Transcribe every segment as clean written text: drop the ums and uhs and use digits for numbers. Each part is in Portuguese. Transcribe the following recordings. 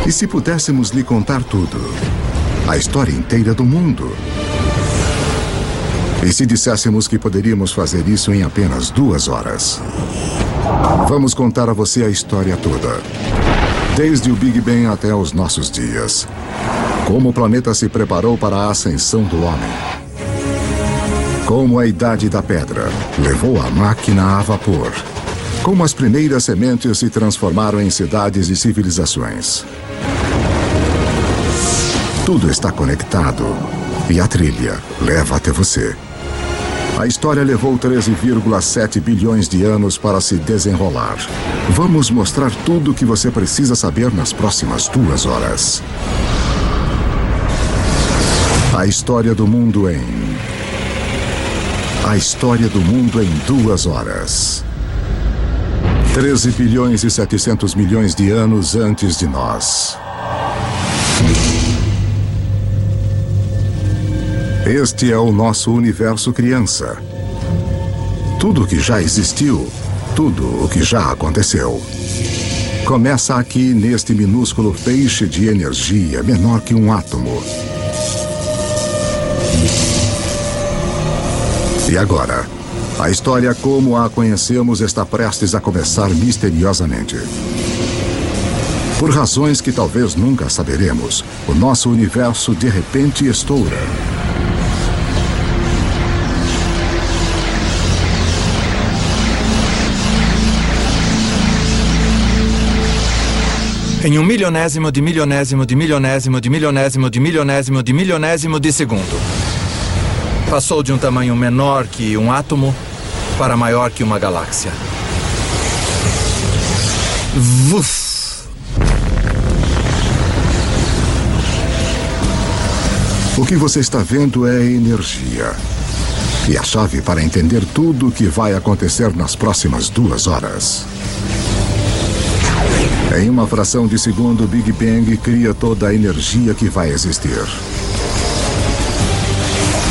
E se pudéssemos lhe contar tudo? A história inteira do mundo? E se disséssemos que poderíamos fazer isso em apenas 2 horas? Vamos contar a você a história toda. Desde o Big Bang até os nossos dias. Como o planeta se preparou para a ascensão do homem. Como a Idade da Pedra levou a máquina a vapor. Como as primeiras sementes se transformaram em cidades e civilizações. Tudo está conectado e a trilha leva até você. A história levou 13,7 bilhões de anos para se desenrolar. Vamos mostrar tudo o que você precisa saber nas próximas 2 horas. A história do mundo em... A história do mundo em 2 horas. 13 bilhões e 700 milhões de anos antes de nós. Este é o nosso universo criança. Tudo o que já existiu, tudo o que já aconteceu. Começa aqui neste minúsculo feixe de energia menor que um átomo. E agora, a história como a conhecemos está prestes a começar misteriosamente. Por razões que talvez nunca saberemos, o nosso universo de repente estoura. Em 1/milionésimo de milionésimo de milionésimo de milionésimo de milionésimo de milionésimo de segundo. Passou de um tamanho menor que um átomo para maior que uma galáxia. Vuf! O que você está vendo é energia. E a chave para entender tudo o que vai acontecer nas próximas 2 horas. Em uma fração de segundo, o Big Bang cria toda a energia que vai existir.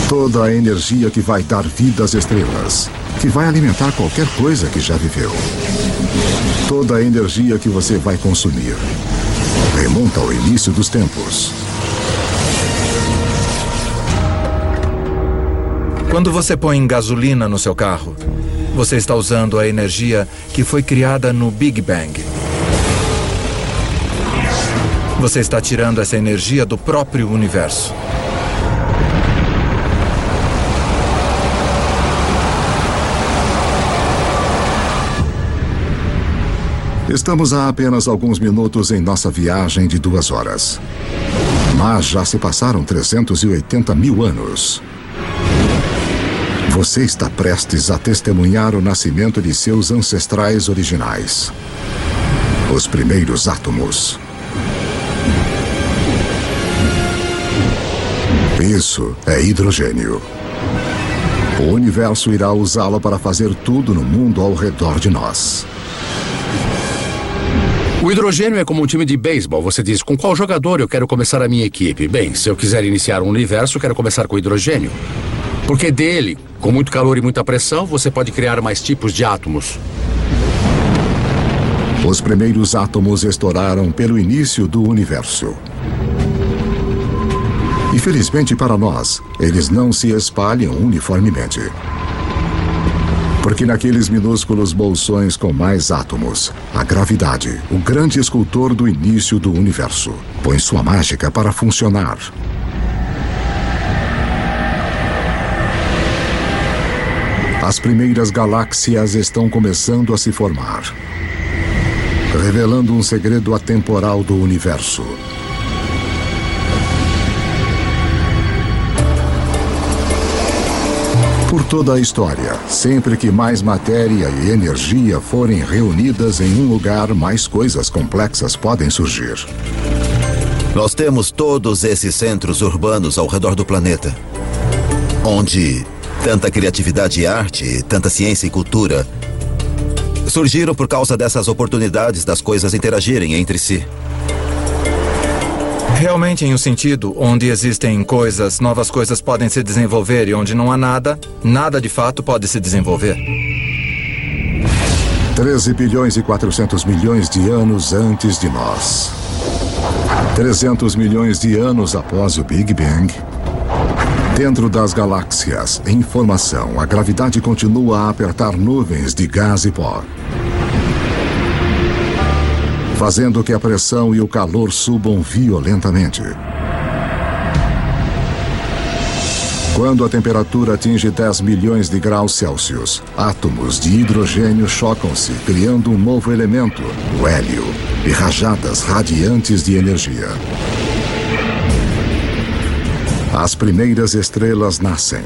Toda a energia que vai dar vida às estrelas, que vai alimentar qualquer coisa que já viveu. Toda a energia que você vai consumir remonta ao início dos tempos. Quando você põe gasolina no seu carro, você está usando a energia que foi criada no Big Bang. Você está tirando essa energia do próprio universo. Estamos há apenas alguns minutos em nossa viagem de 2 horas. Mas já se passaram 380 mil anos. Você está prestes a testemunhar o nascimento de seus ancestrais originais. Os primeiros átomos. Isso é hidrogênio. O universo irá usá-lo para fazer tudo no mundo ao redor de nós. O hidrogênio é como um time de beisebol. Você diz, com qual jogador eu quero começar a minha equipe? Bem, se eu quiser iniciar um universo, quero começar com hidrogênio. Porque dele, com muito calor e muita pressão, você pode criar mais tipos de átomos. Os primeiros átomos estouraram pelo início do universo. Infelizmente para nós, eles não se espalham uniformemente. Porque naqueles minúsculos bolsões com mais átomos, a gravidade, o grande escultor do início do universo, põe sua mágica para funcionar. As primeiras galáxias estão começando a se formar, revelando um segredo atemporal do universo. Por toda a história, sempre que mais matéria e energia forem reunidas em um lugar, mais coisas complexas podem surgir. Nós temos todos esses centros urbanos ao redor do planeta, onde tanta criatividade e arte, tanta ciência e cultura surgiram por causa dessas oportunidades das coisas interagirem entre si. Realmente em um sentido onde existem coisas, novas coisas podem se desenvolver e onde não há nada, nada de fato pode se desenvolver. 13 bilhões e 400 milhões de anos antes de nós. 300 milhões de anos após o Big Bang, dentro das galáxias, em formação, a gravidade continua a apertar nuvens de gás e pó, fazendo que a pressão e o calor subam violentamente. Quando a temperatura atinge 10 milhões de graus Celsius, átomos de hidrogênio chocam-se, criando um novo elemento, o hélio, e rajadas radiantes de energia. As primeiras estrelas nascem.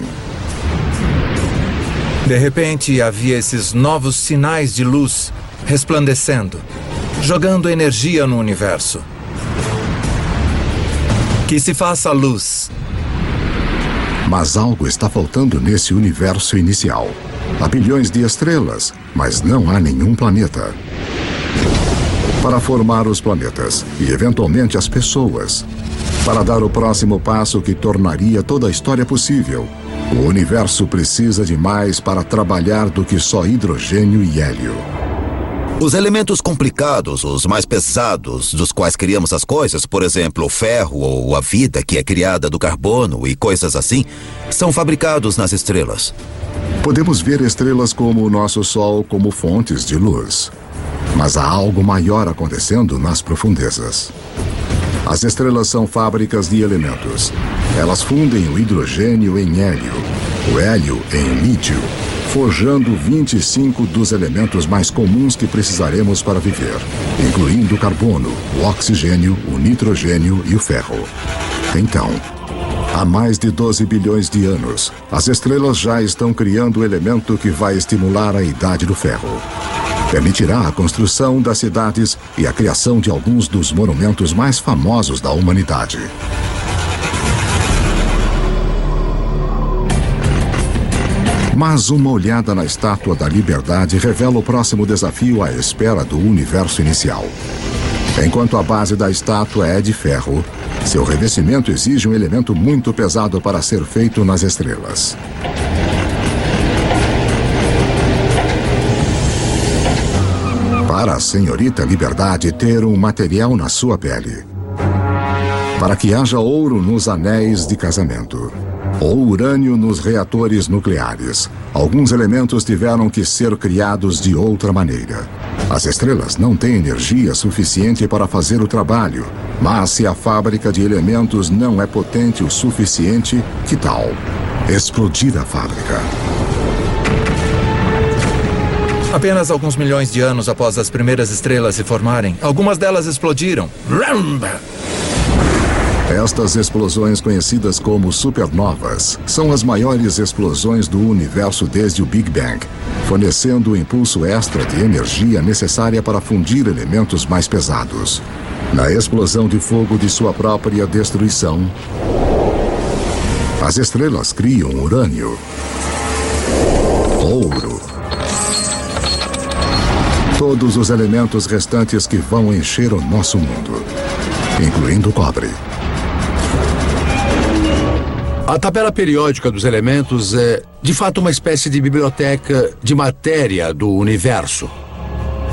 De repente, havia esses novos sinais de luz resplandecendo, jogando energia no universo. Que se faça luz. Mas algo está faltando nesse universo inicial. Há bilhões de estrelas, mas não há nenhum planeta. Para formar os planetas e, eventualmente, as pessoas, para dar o próximo passo que tornaria toda a história possível, o universo precisa de mais para trabalhar do que só hidrogênio e hélio. Os elementos complicados, os mais pesados, dos quais criamos as coisas, por exemplo, o ferro ou a vida que é criada do carbono e coisas assim, são fabricados nas estrelas. Podemos ver estrelas como o nosso Sol como fontes de luz. Mas há algo maior acontecendo nas profundezas. As estrelas são fábricas de elementos. Elas fundem o hidrogênio em hélio, o hélio em lítio, forjando 25 dos elementos mais comuns que precisaremos para viver, incluindo o carbono, o oxigênio, o nitrogênio e o ferro. Então, há mais de 12 bilhões de anos, as estrelas já estão criando o elemento que vai estimular a idade do ferro. Permitirá a construção das cidades e a criação de alguns dos monumentos mais famosos da humanidade. Mas uma olhada na Estátua da Liberdade revela o próximo desafio à espera do universo inicial. Enquanto a base da estátua é de ferro, seu revestimento exige um elemento muito pesado para ser feito nas estrelas. Para a senhorita Liberdade ter um material na sua pele. Para que haja ouro nos anéis de casamento. Ou urânio nos reatores nucleares. Alguns elementos tiveram que ser criados de outra maneira. As estrelas não têm energia suficiente para fazer o trabalho, mas se a fábrica de elementos não é potente o suficiente, que tal explodir a fábrica? Apenas alguns milhões de anos após as primeiras estrelas se formarem, algumas delas explodiram. Estas explosões, conhecidas como supernovas, são as maiores explosões do universo desde o Big Bang, fornecendo o impulso extra de energia necessária para fundir elementos mais pesados. Na explosão de fogo de sua própria destruição, as estrelas criam urânio, ouro, todos os elementos restantes que vão encher o nosso mundo, incluindo o cobre. A tabela periódica dos elementos é, de fato, uma espécie de biblioteca de matéria do universo.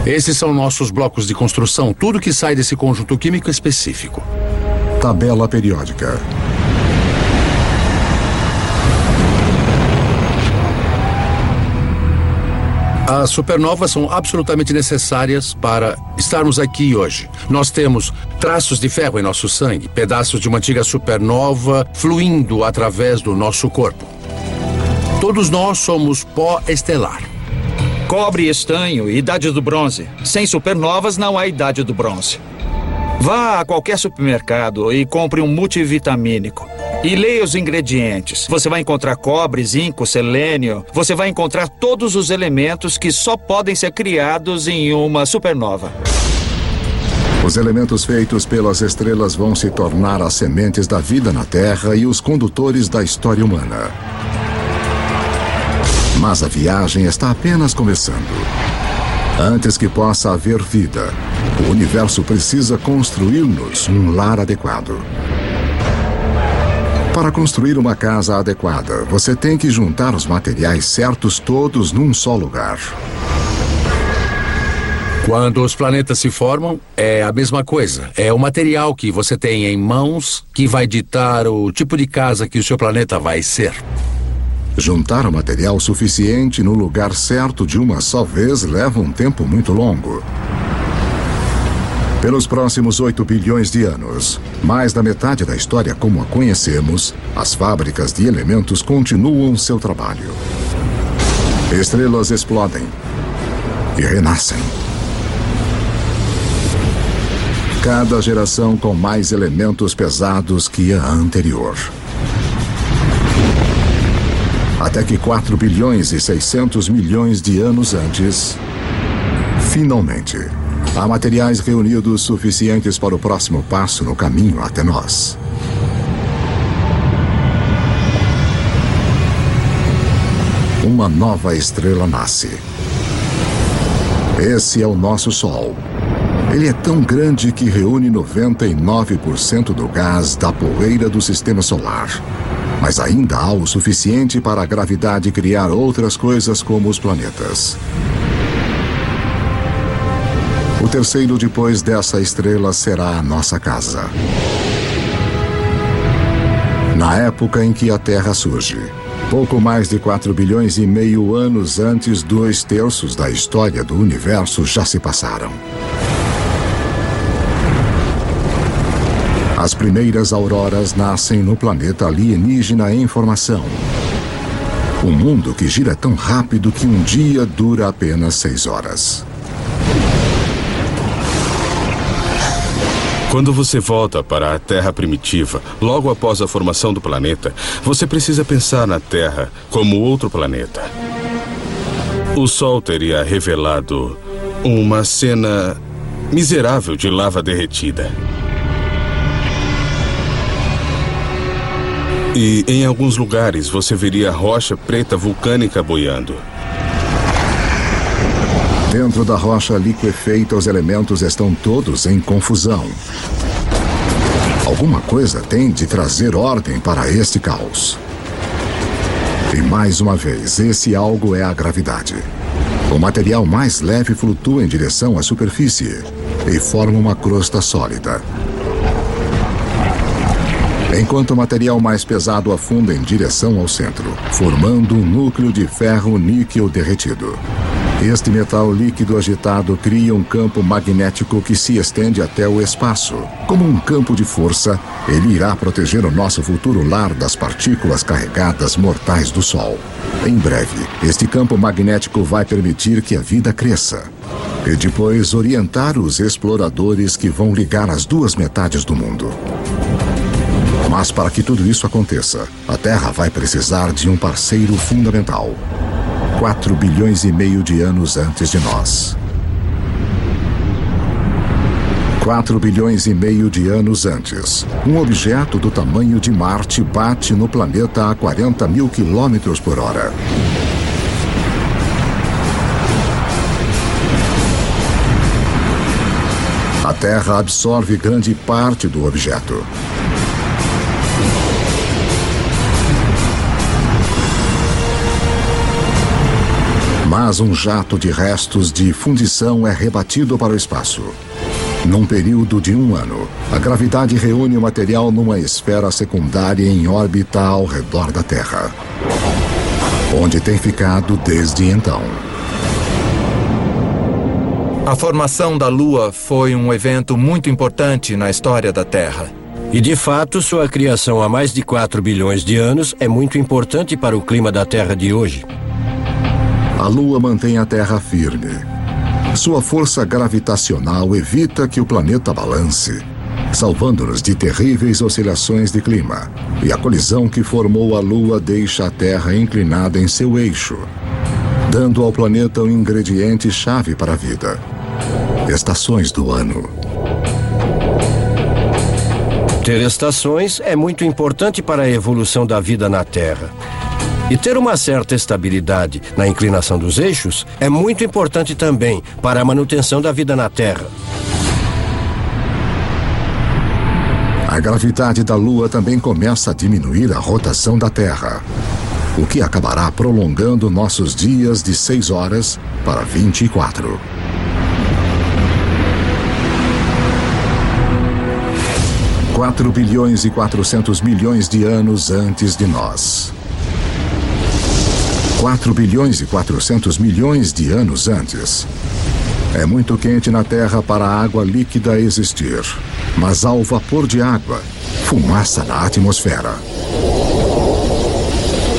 Esses são nossos blocos de construção, tudo que sai desse conjunto químico específico. Tabela periódica. As supernovas são absolutamente necessárias para estarmos aqui hoje. Nós temos traços de ferro em nosso sangue, pedaços de uma antiga supernova fluindo através do nosso corpo. Todos nós somos pó estelar. Cobre e estanho, idade do bronze. Sem supernovas não há idade do bronze. Vá a qualquer supermercado e compre um multivitamínico. E leia os ingredientes. Você vai encontrar cobre, zinco, selênio. Você vai encontrar todos os elementos que só podem ser criados em uma supernova. Os elementos feitos pelas estrelas vão se tornar as sementes da vida na Terra e os condutores da história humana. Mas a viagem está apenas começando. Antes que possa haver vida, o universo precisa construir-nos um lar adequado. Para construir uma casa adequada, você tem que juntar os materiais certos todos num só lugar. Quando os planetas se formam, é a mesma coisa. É o material que você tem em mãos que vai ditar o tipo de casa que o seu planeta vai ser. Juntar o material suficiente no lugar certo de uma só vez leva um tempo muito longo. Pelos próximos 8 bilhões de anos, mais da metade da história como a conhecemos, as fábricas de elementos continuam seu trabalho. Estrelas explodem e renascem. Cada geração com mais elementos pesados que a anterior. Até que 4 bilhões e 600 milhões de anos antes, finalmente, há materiais reunidos suficientes para o próximo passo no caminho até nós. Uma nova estrela nasce. Esse é o nosso Sol. Ele é tão grande que reúne 99% do gás da poeira do sistema solar. Mas ainda há o suficiente para a gravidade criar outras coisas como os planetas. O terceiro depois dessa estrela será a nossa casa. Na época em que a Terra surge, pouco mais de 4 bilhões e meio anos antes, 2/3 da história do universo já se passaram. As primeiras auroras nascem no planeta alienígena em formação. Um mundo que gira tão rápido que um dia dura apenas 6 horas. Quando você volta para a Terra primitiva, logo após a formação do planeta, você precisa pensar na Terra como outro planeta. O Sol teria revelado uma cena miserável de lava derretida. E em alguns lugares você veria rocha preta vulcânica boiando. Dentro da rocha liquefeita, os elementos estão todos em confusão. Alguma coisa tem de trazer ordem para este caos. E mais uma vez, esse algo é a gravidade. O material mais leve flutua em direção à superfície e forma uma crosta sólida. Enquanto o material mais pesado afunda em direção ao centro, formando um núcleo de ferro-níquel derretido. Este metal líquido agitado cria um campo magnético que se estende até o espaço. Como um campo de força, ele irá proteger o nosso futuro lar das partículas carregadas mortais do Sol. Em breve, este campo magnético vai permitir que a vida cresça. E depois orientar os exploradores que vão ligar as duas metades do mundo. Mas para que tudo isso aconteça, a Terra vai precisar de um parceiro fundamental. 4 bilhões e meio de anos antes de nós. 4 bilhões e meio de anos antes, um objeto do tamanho de Marte bate no planeta a 40 mil quilômetros por hora. A Terra absorve grande parte do objeto. Mas um jato de restos de fundição é rebatido para o espaço. Num período de 1 ano, a gravidade reúne o material numa esfera secundária em órbita ao redor da Terra, onde tem ficado desde então. A formação da Lua foi um evento muito importante na história da Terra. E, de fato, sua criação há mais de 4 bilhões de anos é muito importante para o clima da Terra de hoje. A Lua mantém a Terra firme. Sua força gravitacional evita que o planeta balance, salvando-nos de terríveis oscilações de clima. E a colisão que formou a Lua deixa a Terra inclinada em seu eixo, dando ao planeta um ingrediente-chave para a vida: estações do ano. Ter estações é muito importante para a evolução da vida na Terra. E ter uma certa estabilidade na inclinação dos eixos é muito importante também para a manutenção da vida na Terra. A gravidade da Lua também começa a diminuir a rotação da Terra, o que acabará prolongando nossos dias de 6 horas para 24. 4 bilhões e 400 milhões de anos antes de nós. 4 bilhões e 400 milhões de anos antes. É muito quente na Terra para a água líquida existir, mas há o vapor de água, fumaça na atmosfera.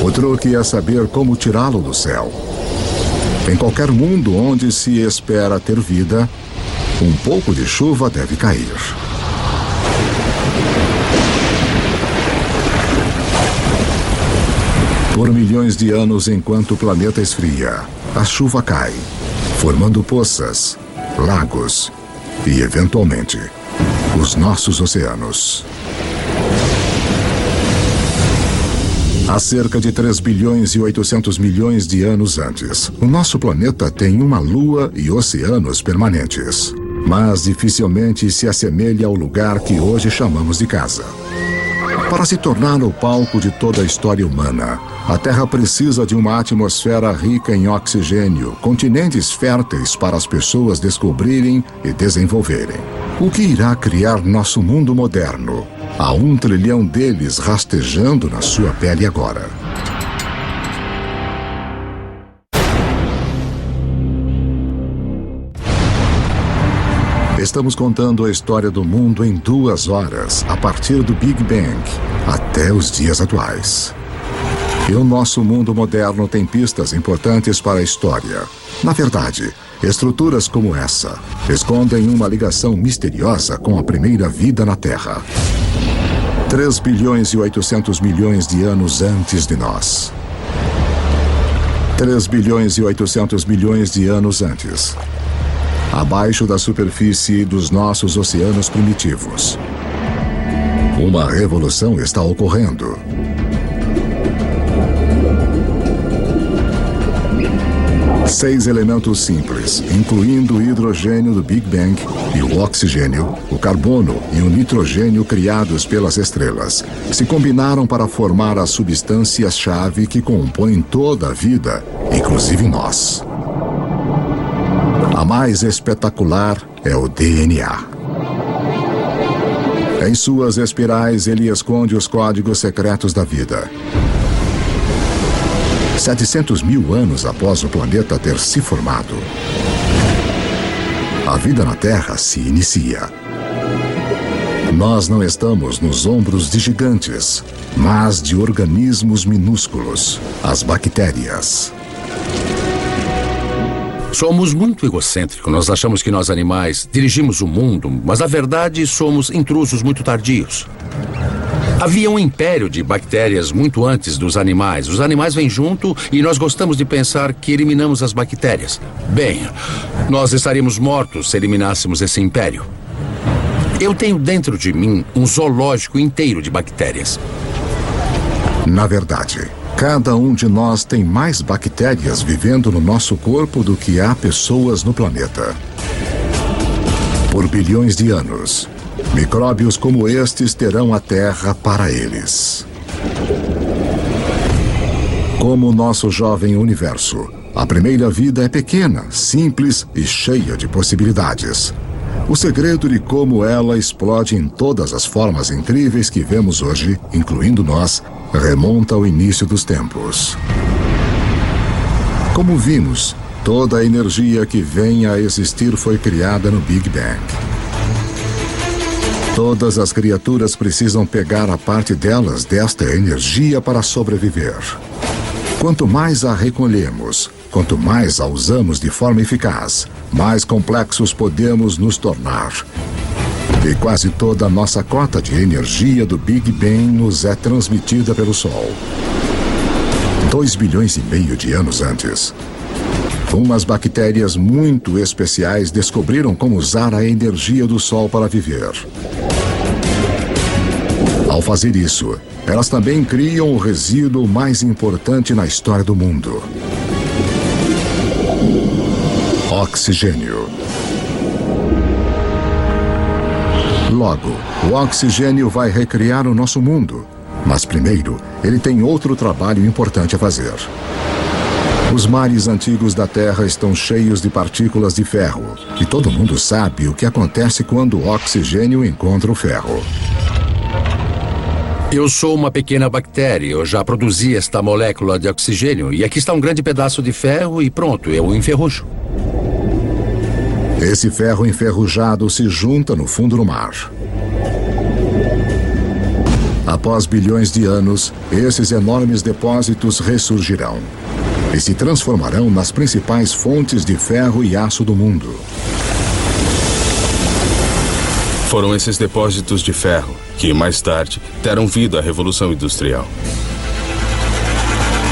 O truque é saber como tirá-lo do céu. Em qualquer mundo onde se espera ter vida, um pouco de chuva deve cair. Por milhões de anos, enquanto o planeta esfria, a chuva cai, formando poças, lagos e, eventualmente, os nossos oceanos. Há cerca de 3 bilhões e 800 milhões de anos antes, o nosso planeta tem uma lua e oceanos permanentes, mas dificilmente se assemelha ao lugar que hoje chamamos de casa. Para se tornar o palco de toda a história humana, a Terra precisa de uma atmosfera rica em oxigênio, continentes férteis para as pessoas descobrirem e desenvolverem. O que irá criar nosso mundo moderno? Há 1 trilhão deles rastejando na sua pele agora. Estamos contando a história do mundo em 2 horas, a partir do Big Bang até os dias atuais. E o nosso mundo moderno tem pistas importantes para a história. Na verdade, estruturas como essa escondem uma ligação misteriosa com a primeira vida na Terra. 3 bilhões e 800 milhões de anos antes de nós. 3 bilhões e 800 milhões de anos antes. Abaixo da superfície dos nossos oceanos primitivos. Uma revolução está ocorrendo. Seis elementos simples, incluindo o hidrogênio do Big Bang e o oxigênio, o carbono e o nitrogênio criados pelas estrelas, se combinaram para formar as substâncias-chave que compõem toda a vida, inclusive nós. A mais espetacular é o DNA. Em suas espirais, ele esconde os códigos secretos da vida. 700 mil anos após o planeta ter se formado, a vida na Terra se inicia. Nós não estamos nos ombros de gigantes, mas de organismos minúsculos, as bactérias. Somos muito egocêntricos. Nós achamos que nós animais dirigimos o mundo, mas na verdade somos intrusos muito tardios. Havia um império de bactérias muito antes dos animais. Os animais vêm junto e nós gostamos de pensar que eliminamos as bactérias. Bem, nós estaríamos mortos se eliminássemos esse império. Eu tenho dentro de mim um zoológico inteiro de bactérias. Na verdade, cada um de nós tem mais bactérias vivendo no nosso corpo do que há pessoas no planeta. Por bilhões de anos, micróbios como estes terão a Terra para eles. Como o nosso jovem universo, a primeira vida é pequena, simples e cheia de possibilidades. O segredo de como ela explode em todas as formas incríveis que vemos hoje, incluindo nós, remonta ao início dos tempos. Como vimos, toda a energia que vem a existir foi criada no Big Bang. Todas as criaturas precisam pegar a parte delas desta energia para sobreviver. Quanto mais a recolhemos, quanto mais a usamos de forma eficaz, mais complexos podemos nos tornar. E quase toda a nossa cota de energia do Big Bang nos é transmitida pelo Sol. 2 bilhões e meio de anos antes, umas bactérias muito especiais descobriram como usar a energia do Sol para viver. Ao fazer isso, elas também criam o resíduo mais importante na história do mundo: oxigênio. Logo, o oxigênio vai recriar o nosso mundo. Mas primeiro, ele tem outro trabalho importante a fazer. Os mares antigos da Terra estão cheios de partículas de ferro. E todo mundo sabe o que acontece quando o oxigênio encontra o ferro. Eu sou uma pequena bactéria. Eu já produzi esta molécula de oxigênio. E aqui está um grande pedaço de ferro e pronto, eu o enferrujo. Esse ferro enferrujado se junta no fundo do mar. Após bilhões de anos, esses enormes depósitos ressurgirão e se transformarão nas principais fontes de ferro e aço do mundo. Foram esses depósitos de ferro que, mais tarde, deram vida à Revolução Industrial.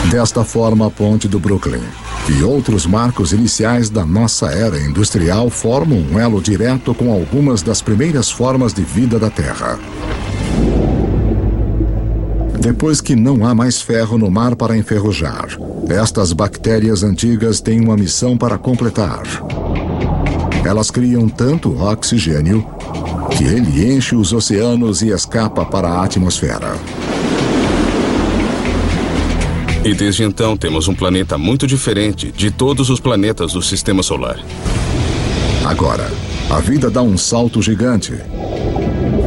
Desta forma, a Ponte do Brooklyn e outros marcos iniciais da nossa era industrial formam um elo direto com algumas das primeiras formas de vida da Terra. Depois que não há mais ferro no mar para enferrujar, estas bactérias antigas têm uma missão para completar. Elas criam tanto oxigênio que ele enche os oceanos e escapa para a atmosfera. E desde então temos um planeta muito diferente de todos os planetas do Sistema Solar. Agora, a vida dá um salto gigante.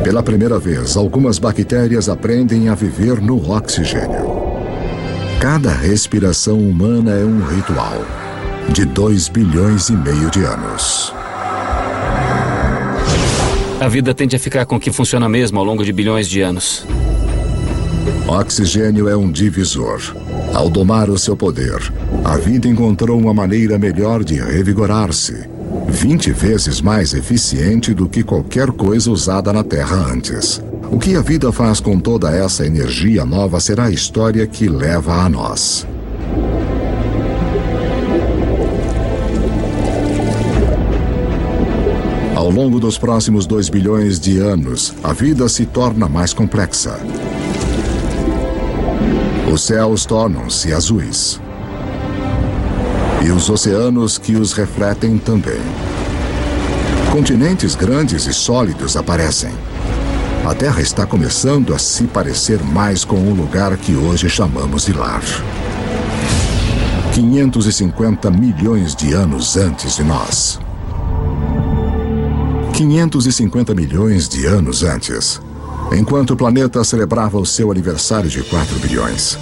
Pela primeira vez, algumas bactérias aprendem a viver no oxigênio. Cada respiração humana é um ritual de 2,5 bilhões de anos. A vida tende a ficar com o que funciona mesmo ao longo de bilhões de anos. Oxigênio é um divisor. Ao domar o seu poder, a vida encontrou uma maneira melhor de revigorar-se, 20 vezes mais eficiente do que qualquer coisa usada na Terra antes. O que a vida faz com toda essa energia nova será a história que leva a nós. Ao longo dos próximos 2 bilhões de anos, a vida se torna mais complexa. Os céus tornam-se azuis. E os oceanos que os refletem também. Continentes grandes e sólidos aparecem. A Terra está começando a se parecer mais com o lugar que hoje chamamos de lar. 550 milhões de anos antes de nós. 550 milhões de anos antes, enquanto o planeta celebrava o seu aniversário de 4 bilhões.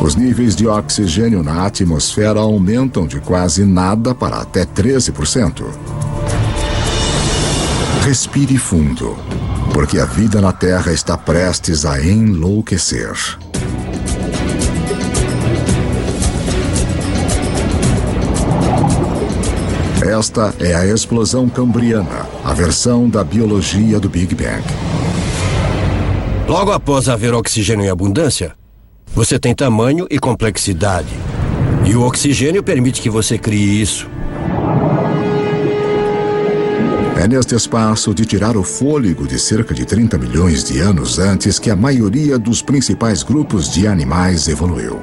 Os níveis de oxigênio na atmosfera aumentam de quase nada para até 13%. Respire fundo, porque a vida na Terra está prestes a enlouquecer. Esta é a explosão cambriana, a versão da biologia do Big Bang. Logo após haver oxigênio em abundância, você tem tamanho e complexidade. E o oxigênio permite que você crie isso. É neste espaço de tirar o fôlego de cerca de 30 milhões de anos antes que a maioria dos principais grupos de animais evoluiu.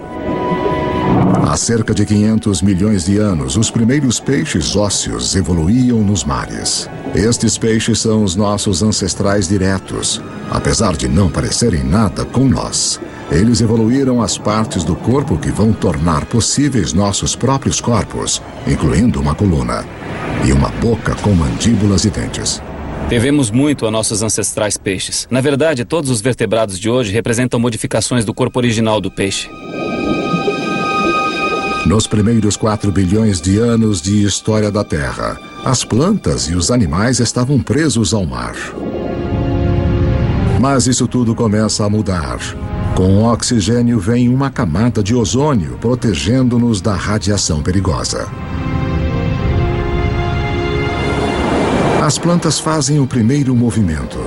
Há cerca de 500 milhões de anos, os primeiros peixes ósseos evoluíam nos mares. Estes peixes são os nossos ancestrais diretos, apesar de não parecerem nada com nós. Eles evoluíram as partes do corpo que vão tornar possíveis nossos próprios corpos, incluindo uma coluna e uma boca com mandíbulas e dentes. Devemos muito a nossos ancestrais peixes. Na verdade, todos os vertebrados de hoje representam modificações do corpo original do peixe. Nos primeiros 4 bilhões de anos de história da Terra, as plantas e os animais estavam presos ao mar. Mas isso tudo começa a mudar. Com o oxigênio vem uma camada de ozônio protegendo-nos da radiação perigosa. As plantas fazem o primeiro movimento.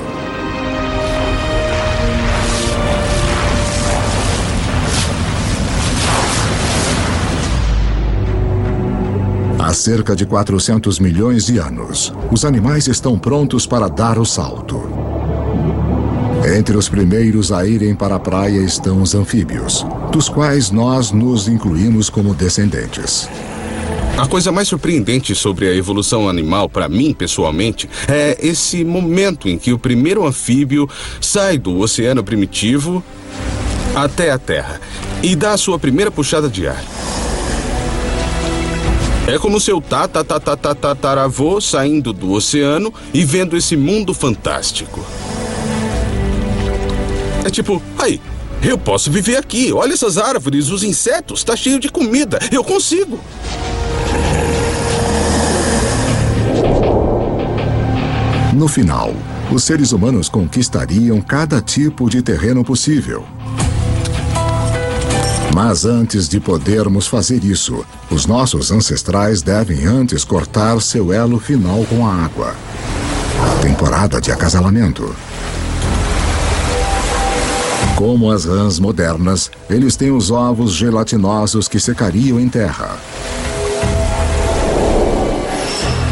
Há cerca de 400 milhões de anos, os animais estão prontos para dar o salto. Entre os primeiros a irem para a praia estão os anfíbios, dos quais nós nos incluímos como descendentes. A coisa mais surpreendente sobre a evolução animal, para mim, pessoalmente, é esse momento em que o primeiro anfíbio sai do oceano primitivo até a Terra e dá a sua primeira puxada de ar. É como seu tataravô saindo do oceano e vendo esse mundo fantástico. É tipo, aí, eu posso viver aqui. Olha essas árvores, os insetos, tá cheio de comida. Eu consigo. No final, os seres humanos conquistariam cada tipo de terreno possível. Mas antes de podermos fazer isso, os nossos ancestrais devem antes cortar seu elo final com a água. A temporada de acasalamento. Como as rãs modernas, eles têm os ovos gelatinosos que secariam em terra.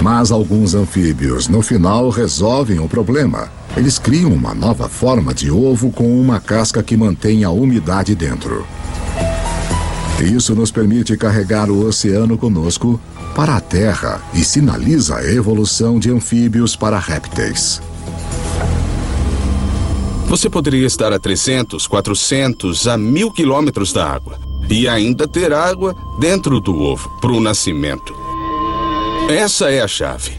Mas alguns anfíbios, no final, resolvem o problema. Eles criam uma nova forma de ovo com uma casca que mantém a umidade dentro. Isso nos permite carregar o oceano conosco para a Terra e sinaliza a evolução de anfíbios para répteis. Você poderia estar a 300, 400, a 1000 quilômetros da água e ainda ter água dentro do ovo para o nascimento. Essa é a chave.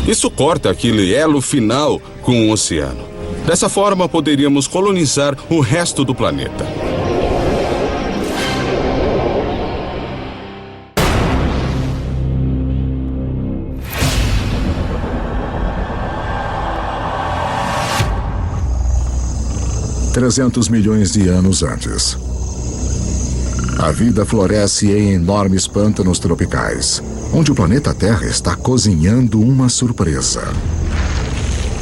Isso corta aquele elo final com o oceano. Dessa forma, poderíamos colonizar o resto do planeta. $300 milhões de anos antes. A vida floresce em enormes pântanos tropicais, onde o planeta Terra está cozinhando uma surpresa.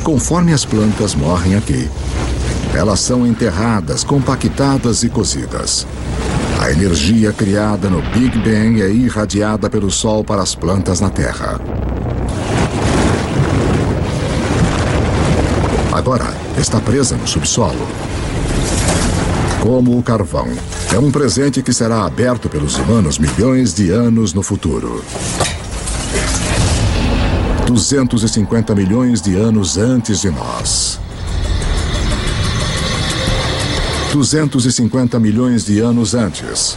Conforme as plantas morrem aqui, elas são enterradas, compactadas e cozidas. A energia criada no Big Bang é irradiada pelo Sol para as plantas na Terra. Agora está presa no subsolo. Como o carvão, é um presente que será aberto pelos humanos milhões de anos no futuro. 250 milhões de anos antes de nós. 250 milhões de anos antes.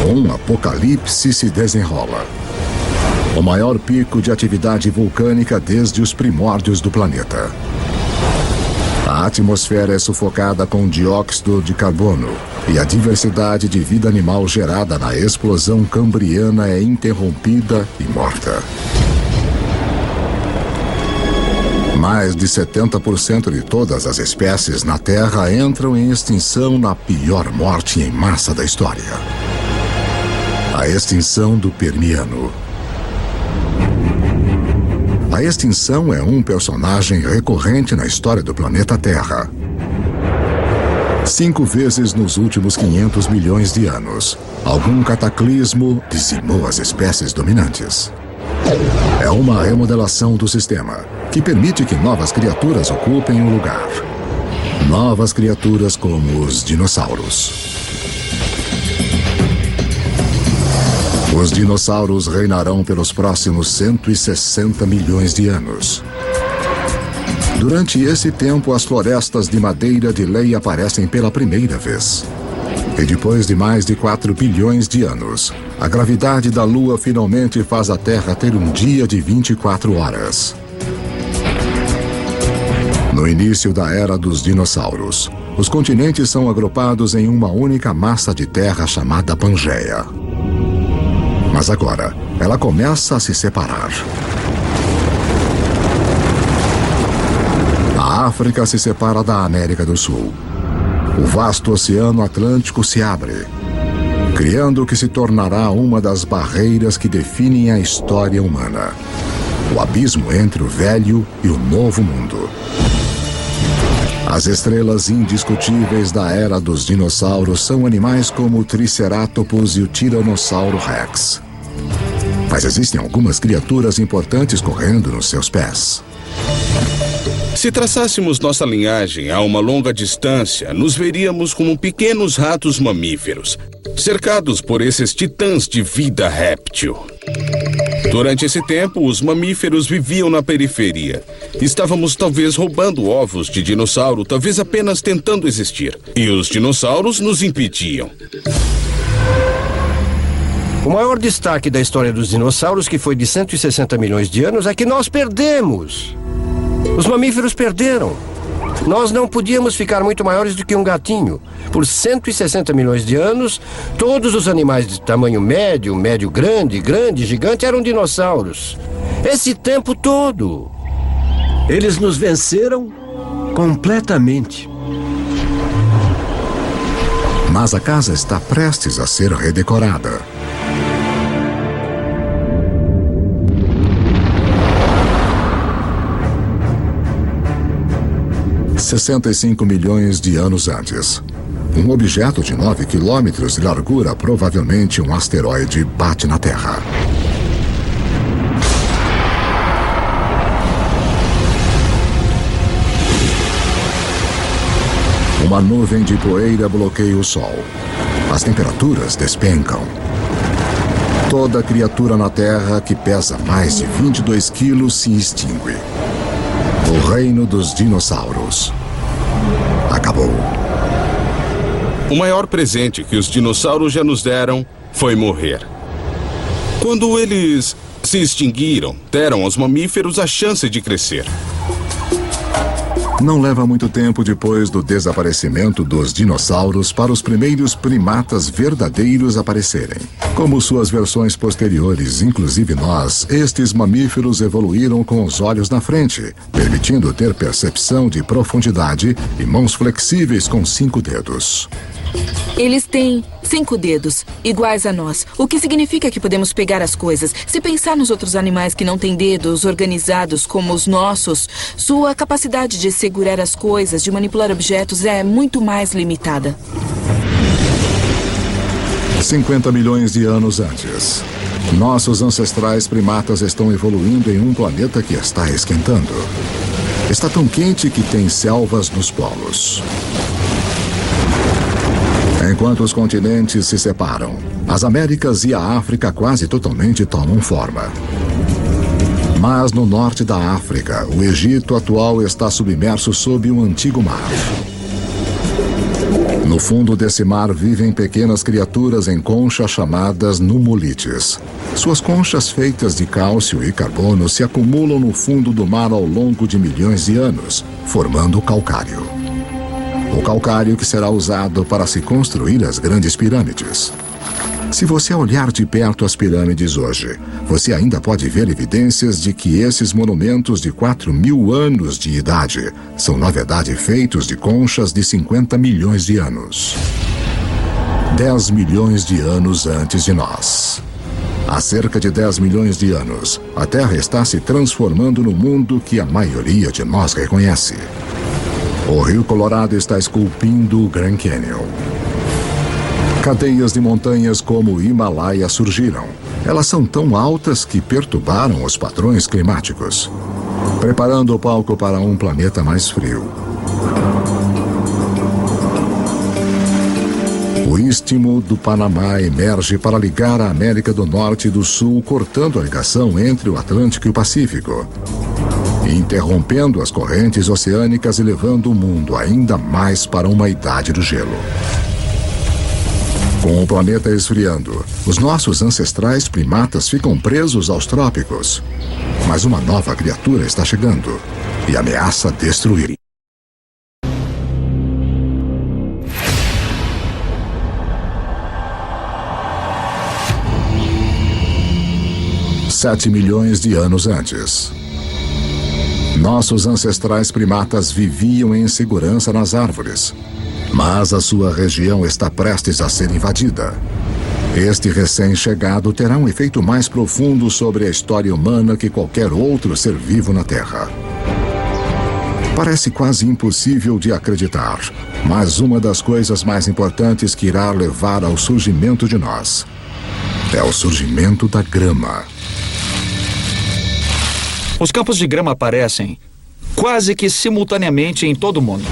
Um apocalipse se desenrola. O maior pico de atividade vulcânica desde os primórdios do planeta. A atmosfera é sufocada com dióxido de carbono e a diversidade de vida animal gerada na explosão cambriana é interrompida e morta. Mais de 70% de todas as espécies na Terra entram em extinção na pior morte em massa da história. A extinção do Permiano. A extinção é um personagem recorrente na história do planeta Terra. 5 vezes nos últimos 500 milhões de anos, algum cataclismo dizimou as espécies dominantes. É uma remodelação do sistema, que permite que novas criaturas ocupem o lugar. Novas criaturas como os dinossauros. Os dinossauros reinarão pelos próximos 160 milhões de anos. Durante esse tempo, as florestas de madeira de lei aparecem pela primeira vez. E depois de mais de 4 bilhões de anos, a gravidade da Lua finalmente faz a Terra ter um dia de 24 horas. No início da era dos dinossauros, os continentes são agrupados em uma única massa de terra chamada Pangeia. Mas agora, ela começa a se separar. A África se separa da América do Sul. O vasto Oceano Atlântico se abre, criando o que se tornará uma das barreiras que definem a história humana. O abismo entre o velho e o novo mundo. As estrelas indiscutíveis da era dos dinossauros são animais como o Triceratopus e o Tiranossauro Rex. Mas existem algumas criaturas importantes correndo nos seus pés. Se traçássemos nossa linhagem a uma longa distância, nos veríamos como pequenos ratos mamíferos, cercados por esses titãs de vida réptil. Durante esse tempo, os mamíferos viviam na periferia. Estávamos talvez roubando ovos de dinossauro, talvez apenas tentando existir. E os dinossauros nos impediam. O maior destaque da história dos dinossauros, que foi de 160 milhões de anos, é que nós perdemos. Os mamíferos perderam. Nós não podíamos ficar muito maiores do que um gatinho. Por 160 milhões de anos, todos os animais de tamanho médio, médio-grande, grande, gigante eram dinossauros. Esse tempo todo. Eles nos venceram completamente. Mas a casa está prestes a ser redecorada. $65 milhões de anos antes. Um objeto de 9 quilômetros de largura, provavelmente um asteroide, bate na Terra. Uma nuvem de poeira bloqueia o Sol. As temperaturas despencam. Toda criatura na Terra que pesa mais de 22 quilos se extingue. O reino dos dinossauros acabou. O maior presente que os dinossauros já nos deram foi morrer. Quando eles se extinguiram, deram aos mamíferos a chance de crescer. Não leva muito tempo depois do desaparecimento dos dinossauros para os primeiros primatas verdadeiros aparecerem. Como suas versões posteriores, inclusive nós, estes mamíferos evoluíram com os olhos na frente, permitindo ter percepção de profundidade e mãos flexíveis com 5 dedos. Eles têm 5 dedos, iguais a nós, o que significa que podemos pegar as coisas. Se pensar nos outros animais que não têm dedos organizados como os nossos, sua capacidade de segurar as coisas, de manipular objetos é muito mais limitada. 50 milhões de anos antes. Nossos ancestrais primatas estão evoluindo em um planeta que está esquentando. Está tão quente que tem selvas nos polos. Enquanto os continentes se separam, as Américas e a África quase totalmente tomam forma. Mas no norte da África, o Egito atual está submerso sob um antigo mar. No fundo desse mar vivem pequenas criaturas em conchas chamadas nummulites. Suas conchas feitas de cálcio e carbono se acumulam no fundo do mar ao longo de milhões de anos, formando o calcário. O calcário que será usado para se construir as grandes pirâmides. Se você olhar de perto as pirâmides hoje, você ainda pode ver evidências de que esses monumentos de 4.000 anos de idade são, na verdade, feitos de conchas de 50 milhões de anos. 10 milhões de anos antes de nós. Há cerca de 10 milhões de anos, a Terra está se transformando no mundo que a maioria de nós reconhece. O Rio Colorado está esculpindo o Grand Canyon. Cadeias de montanhas como o Himalaia surgiram. Elas são tão altas que perturbaram os padrões climáticos, preparando o palco para um planeta mais frio. O Istmo do Panamá emerge para ligar a América do Norte e do Sul, cortando a ligação entre o Atlântico e o Pacífico, interrompendo as correntes oceânicas e levando o mundo ainda mais para uma idade do gelo. Com o planeta esfriando, os nossos ancestrais primatas ficam presos aos trópicos. Mas uma nova criatura está chegando e ameaça destruir. Sete milhões de anos antes. Nossos ancestrais primatas viviam em segurança nas árvores, mas a sua região está prestes a ser invadida. Este recém-chegado terá um efeito mais profundo sobre a história humana que qualquer outro ser vivo na Terra. Parece quase impossível de acreditar, mas uma das coisas mais importantes que irá levar ao surgimento de nós é o surgimento da grama. Os campos de grama aparecem quase que simultaneamente em todo o mundo.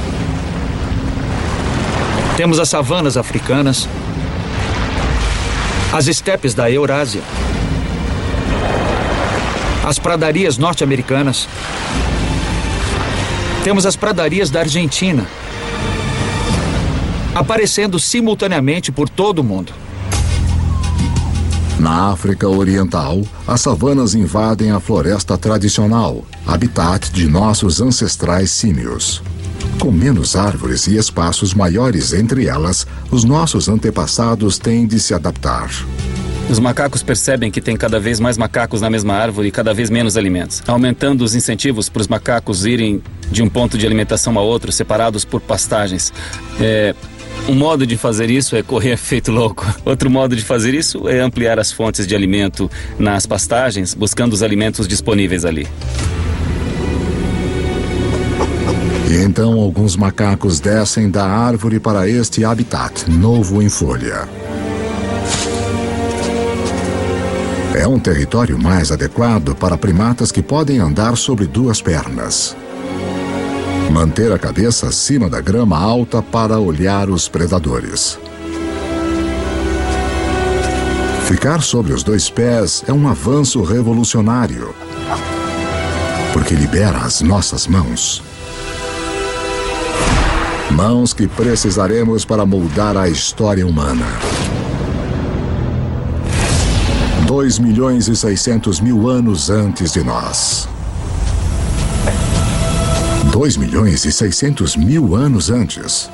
Temos as savanas africanas, as estepes da Eurásia, as pradarias norte-americanas, temos as pradarias da Argentina, aparecendo simultaneamente por todo o mundo. Na África Oriental, as savanas invadem a floresta tradicional, habitat de nossos ancestrais símios. Com menos árvores e espaços maiores entre elas, os nossos antepassados têm de se adaptar. Os macacos percebem que tem cada vez mais macacos na mesma árvore e cada vez menos alimentos, aumentando os incentivos para os macacos irem de um ponto de alimentação a outro, separados por pastagens. Um modo de fazer isso é correr feito louco. Outro modo de fazer isso é ampliar as fontes de alimento nas pastagens, buscando os alimentos disponíveis ali. E então alguns macacos descem da árvore para este habitat novo em folha. É um território mais adequado para primatas que podem andar sobre duas pernas. Manter a cabeça acima da grama alta para olhar os predadores. Ficar sobre os dois pés é um avanço revolucionário, porque libera as nossas mãos. Mãos que precisaremos para moldar a história humana. 2.600.000 anos antes de nós. 2.600.000 anos antes.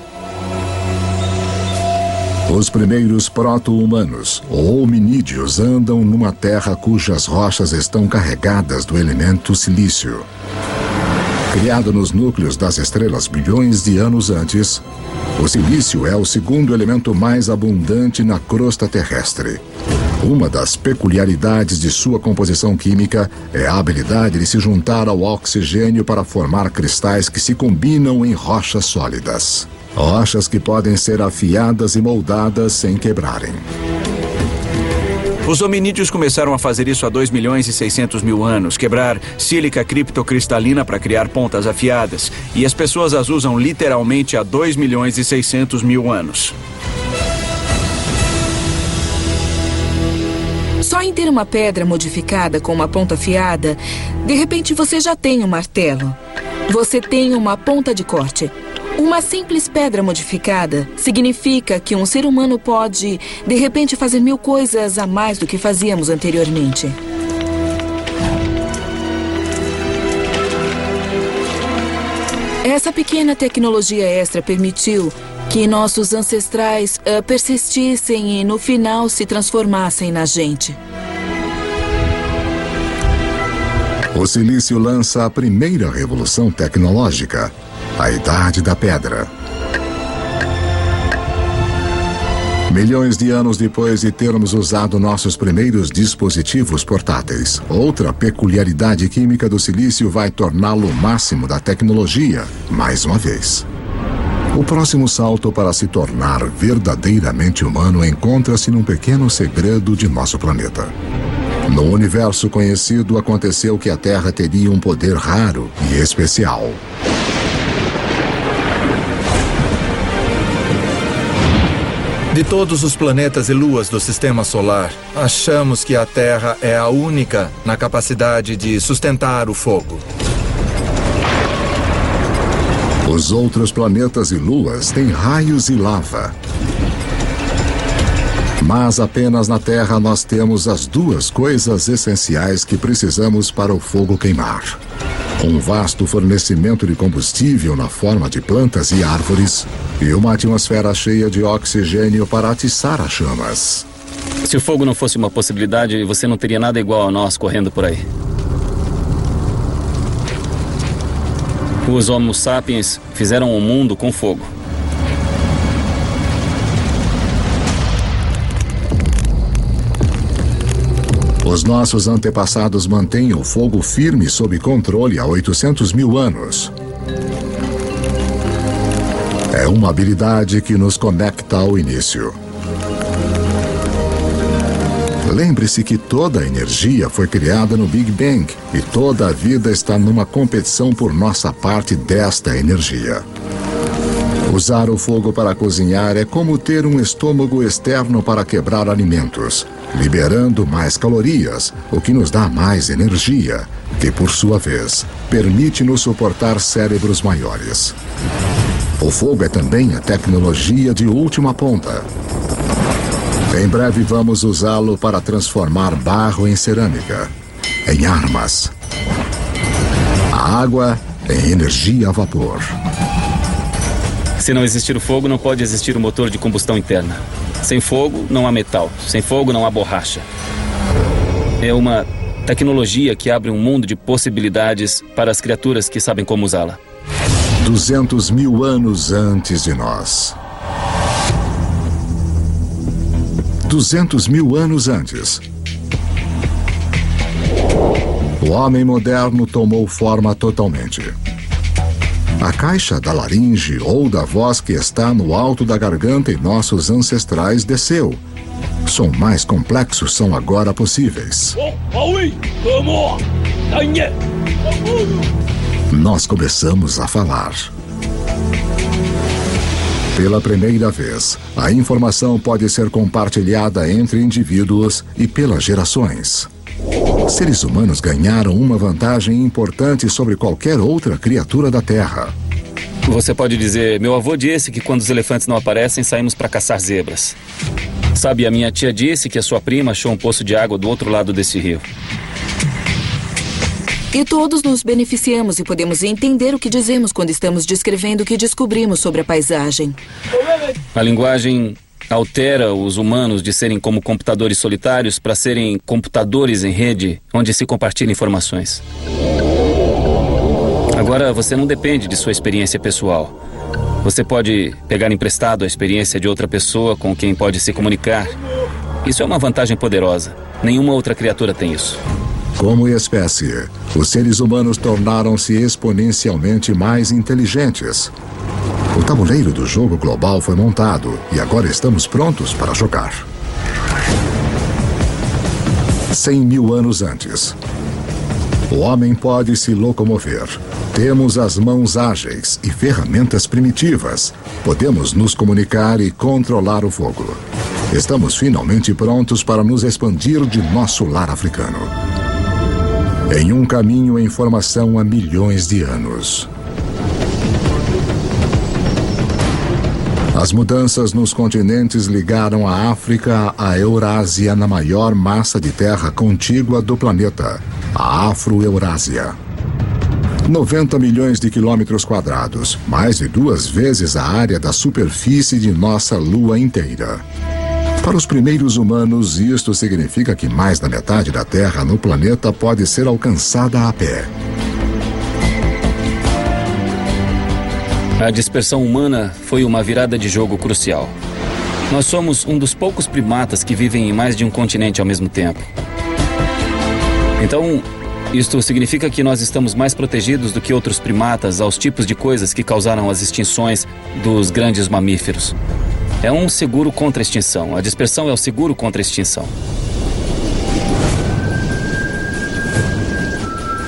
Os primeiros proto-humanos, ou hominídeos, andam numa terra cujas rochas estão carregadas do elemento silício. Criado nos núcleos das estrelas bilhões de anos antes, o silício é o segundo elemento mais abundante na crosta terrestre. Uma das peculiaridades de sua composição química é a habilidade de se juntar ao oxigênio para formar cristais que se combinam em rochas sólidas. Rochas que podem ser afiadas e moldadas sem quebrarem. Os hominídeos começaram a fazer isso há 2.600.000 anos, quebrar sílica criptocristalina para criar pontas afiadas. E as pessoas as usam literalmente há 2.600.000 anos. Só em ter uma pedra modificada com uma ponta afiada, de repente você já tem um martelo. Você tem uma ponta de corte. Uma simples pedra modificada significa que um ser humano pode, de repente, fazer 1000 coisas a mais do que fazíamos anteriormente. Essa pequena tecnologia extra permitiu que nossos ancestrais persistissem e, no final, se transformassem na gente. O silício lança a primeira revolução tecnológica, a Idade da Pedra. Milhões de anos depois de termos usado nossos primeiros dispositivos portáteis, outra peculiaridade química do silício vai torná-lo o máximo da tecnologia, mais uma vez. O próximo salto para se tornar verdadeiramente humano encontra-se num pequeno segredo de nosso planeta. No universo conhecido, aconteceu que a Terra teria um poder raro e especial. De todos os planetas e luas do Sistema Solar, achamos que a Terra é a única na capacidade de sustentar o fogo. Os outros planetas e luas têm raios e lava. Mas apenas na Terra nós temos as duas coisas essenciais que precisamos para o fogo queimar. Um vasto fornecimento de combustível na forma de plantas e árvores e uma atmosfera cheia de oxigênio para atiçar as chamas. Se o fogo não fosse uma possibilidade, você não teria nada igual a nós correndo por aí. Os Homo sapiens fizeram o mundo com fogo. Os nossos antepassados mantêm o fogo firme sob controle há 800.000 anos. É uma habilidade que nos conecta ao início. Lembre-se que toda a energia foi criada no Big Bang e toda a vida está numa competição por nossa parte desta energia. Usar o fogo para cozinhar é como ter um estômago externo para quebrar alimentos, liberando mais calorias, o que nos dá mais energia, que, por sua vez, permite-nos suportar cérebros maiores. O fogo é também a tecnologia de última ponta. Em breve vamos usá-lo para transformar barro em cerâmica, em armas, a água em energia a vapor Se não existir o fogo, não pode existir o motor de combustão interna. Sem fogo, não há metal. Sem fogo, não há borracha. É uma tecnologia que abre um mundo de possibilidades para as criaturas que sabem como usá-la. 200 mil anos antes de nós. 200 mil anos antes. O homem moderno tomou forma totalmente. A caixa da laringe ou da voz que está no alto da garganta em nossos ancestrais desceu. Som mais complexos são agora possíveis. Nós começamos a falar. Pela primeira vez, a informação pode ser compartilhada entre indivíduos e pelas gerações. Seres humanos ganharam uma vantagem importante sobre qualquer outra criatura da Terra. Você pode dizer, meu avô disse que quando os elefantes não aparecem, saímos para caçar zebras. Sabe, a minha tia disse que a sua prima achou um poço de água do outro lado desse rio. E todos nos beneficiamos e podemos entender o que dizemos quando estamos descrevendo o que descobrimos sobre a paisagem. A linguagem altera os humanos de serem como computadores solitários para serem computadores em rede, onde se compartilham informações. Agora, você não depende de sua experiência pessoal. Você pode pegar emprestado a experiência de outra pessoa com quem pode se comunicar. Isso é uma vantagem poderosa. Nenhuma outra criatura tem isso. Como espécie, os seres humanos tornaram-se exponencialmente mais inteligentes. O tabuleiro do jogo global foi montado e agora estamos prontos para jogar. 100 mil anos antes. O homem pode se locomover. Temos as mãos ágeis e ferramentas primitivas. Podemos nos comunicar e controlar o fogo. Estamos finalmente prontos para nos expandir de nosso lar africano. Em um caminho em formação há milhões de anos. As mudanças nos continentes ligaram a África à Eurásia na maior massa de terra contígua do planeta, a Afro-Eurásia. 90 milhões de quilômetros quadrados, mais de 2 vezes a área da superfície de nossa Lua inteira. Para os primeiros humanos, isto significa que mais da metade da Terra no planeta pode ser alcançada a pé. A dispersão humana foi uma virada de jogo crucial. Nós somos um dos poucos primatas que vivem em mais de um continente ao mesmo tempo. Então, isto significa que nós estamos mais protegidos do que outros primatas aos tipos de coisas que causaram as extinções dos grandes mamíferos. É um seguro contra a extinção. A dispersão é o seguro contra a extinção.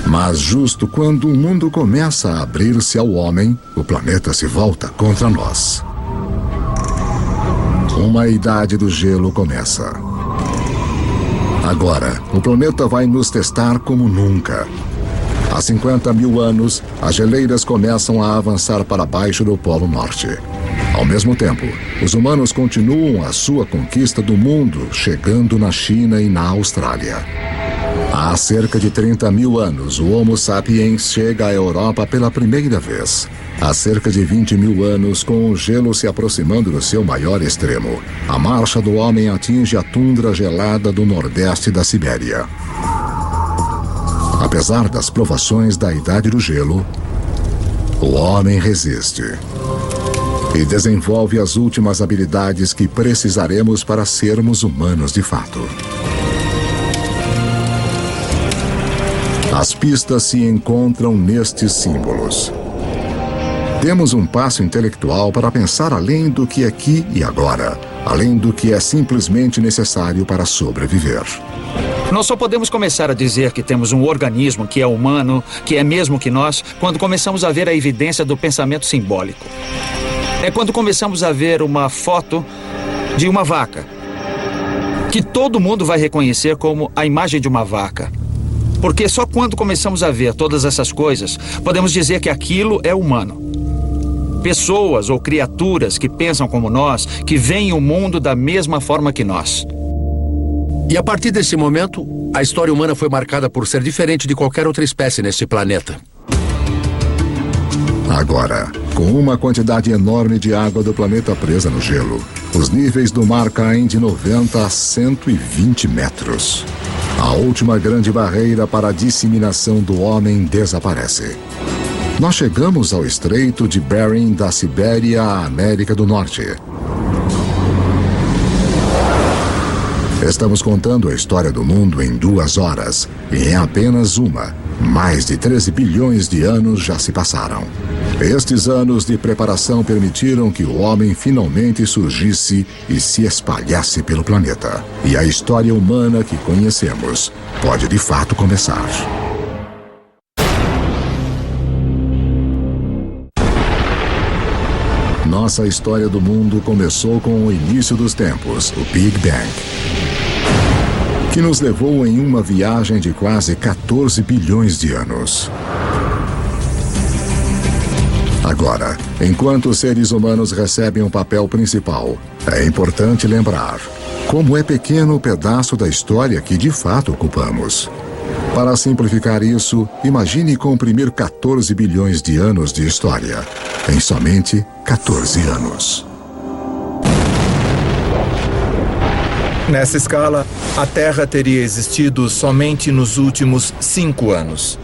Mas justo quando o mundo começa a abrir-se ao homem, o planeta se volta contra nós. Uma idade do gelo começa. Agora, o planeta vai nos testar como nunca. Há 50 mil anos, as geleiras começam a avançar para baixo do Polo Norte. Ao mesmo tempo, os humanos continuam a sua conquista do mundo, chegando na China e na Austrália. Há cerca de 30 mil anos, o Homo sapiens chega à Europa pela primeira vez. Há cerca de 20 mil anos, com o gelo se aproximando do seu maior extremo, a marcha do homem atinge a tundra gelada do nordeste da Sibéria. Apesar das provações da Idade do Gelo, o homem resiste e desenvolve as últimas habilidades que precisaremos para sermos humanos de fato. As pistas se encontram nestes símbolos. Temos um passo intelectual para pensar além do que é aqui e agora, além do que é simplesmente necessário para sobreviver. Nós só podemos começar a dizer que temos um organismo que é humano, que é mesmo que nós, quando começamos a ver a evidência do pensamento simbólico. É quando começamos a ver uma foto de uma vaca, que todo mundo vai reconhecer como a imagem de uma vaca. Porque só quando começamos a ver todas essas coisas, podemos dizer que aquilo é humano. Pessoas ou criaturas que pensam como nós, que veem o mundo da mesma forma que nós. E a partir desse momento, a história humana foi marcada por ser diferente de qualquer outra espécie neste planeta. Agora, com uma quantidade enorme de água do planeta presa no gelo, os níveis do mar caem de 90 a 120 metros. A última grande barreira para a disseminação do homem desaparece. Nós chegamos ao Estreito de Bering da Sibéria à América do Norte. Estamos contando a história do mundo em 2 horas, e em apenas uma, mais de 13 bilhões de anos já se passaram. Estes anos de preparação permitiram que o homem finalmente surgisse e se espalhasse pelo planeta. E a história humana que conhecemos pode de fato começar. Nossa história do mundo começou com o início dos tempos, o Big Bang, que nos levou em uma viagem de quase 14 bilhões de anos. Agora, enquanto os seres humanos recebem um papel principal, é importante lembrar como é pequeno o pedaço da história que de fato ocupamos. Para simplificar isso, imagine comprimir 14 bilhões de anos de história em somente 14 anos. Nessa escala, a Terra teria existido somente nos últimos 5 anos.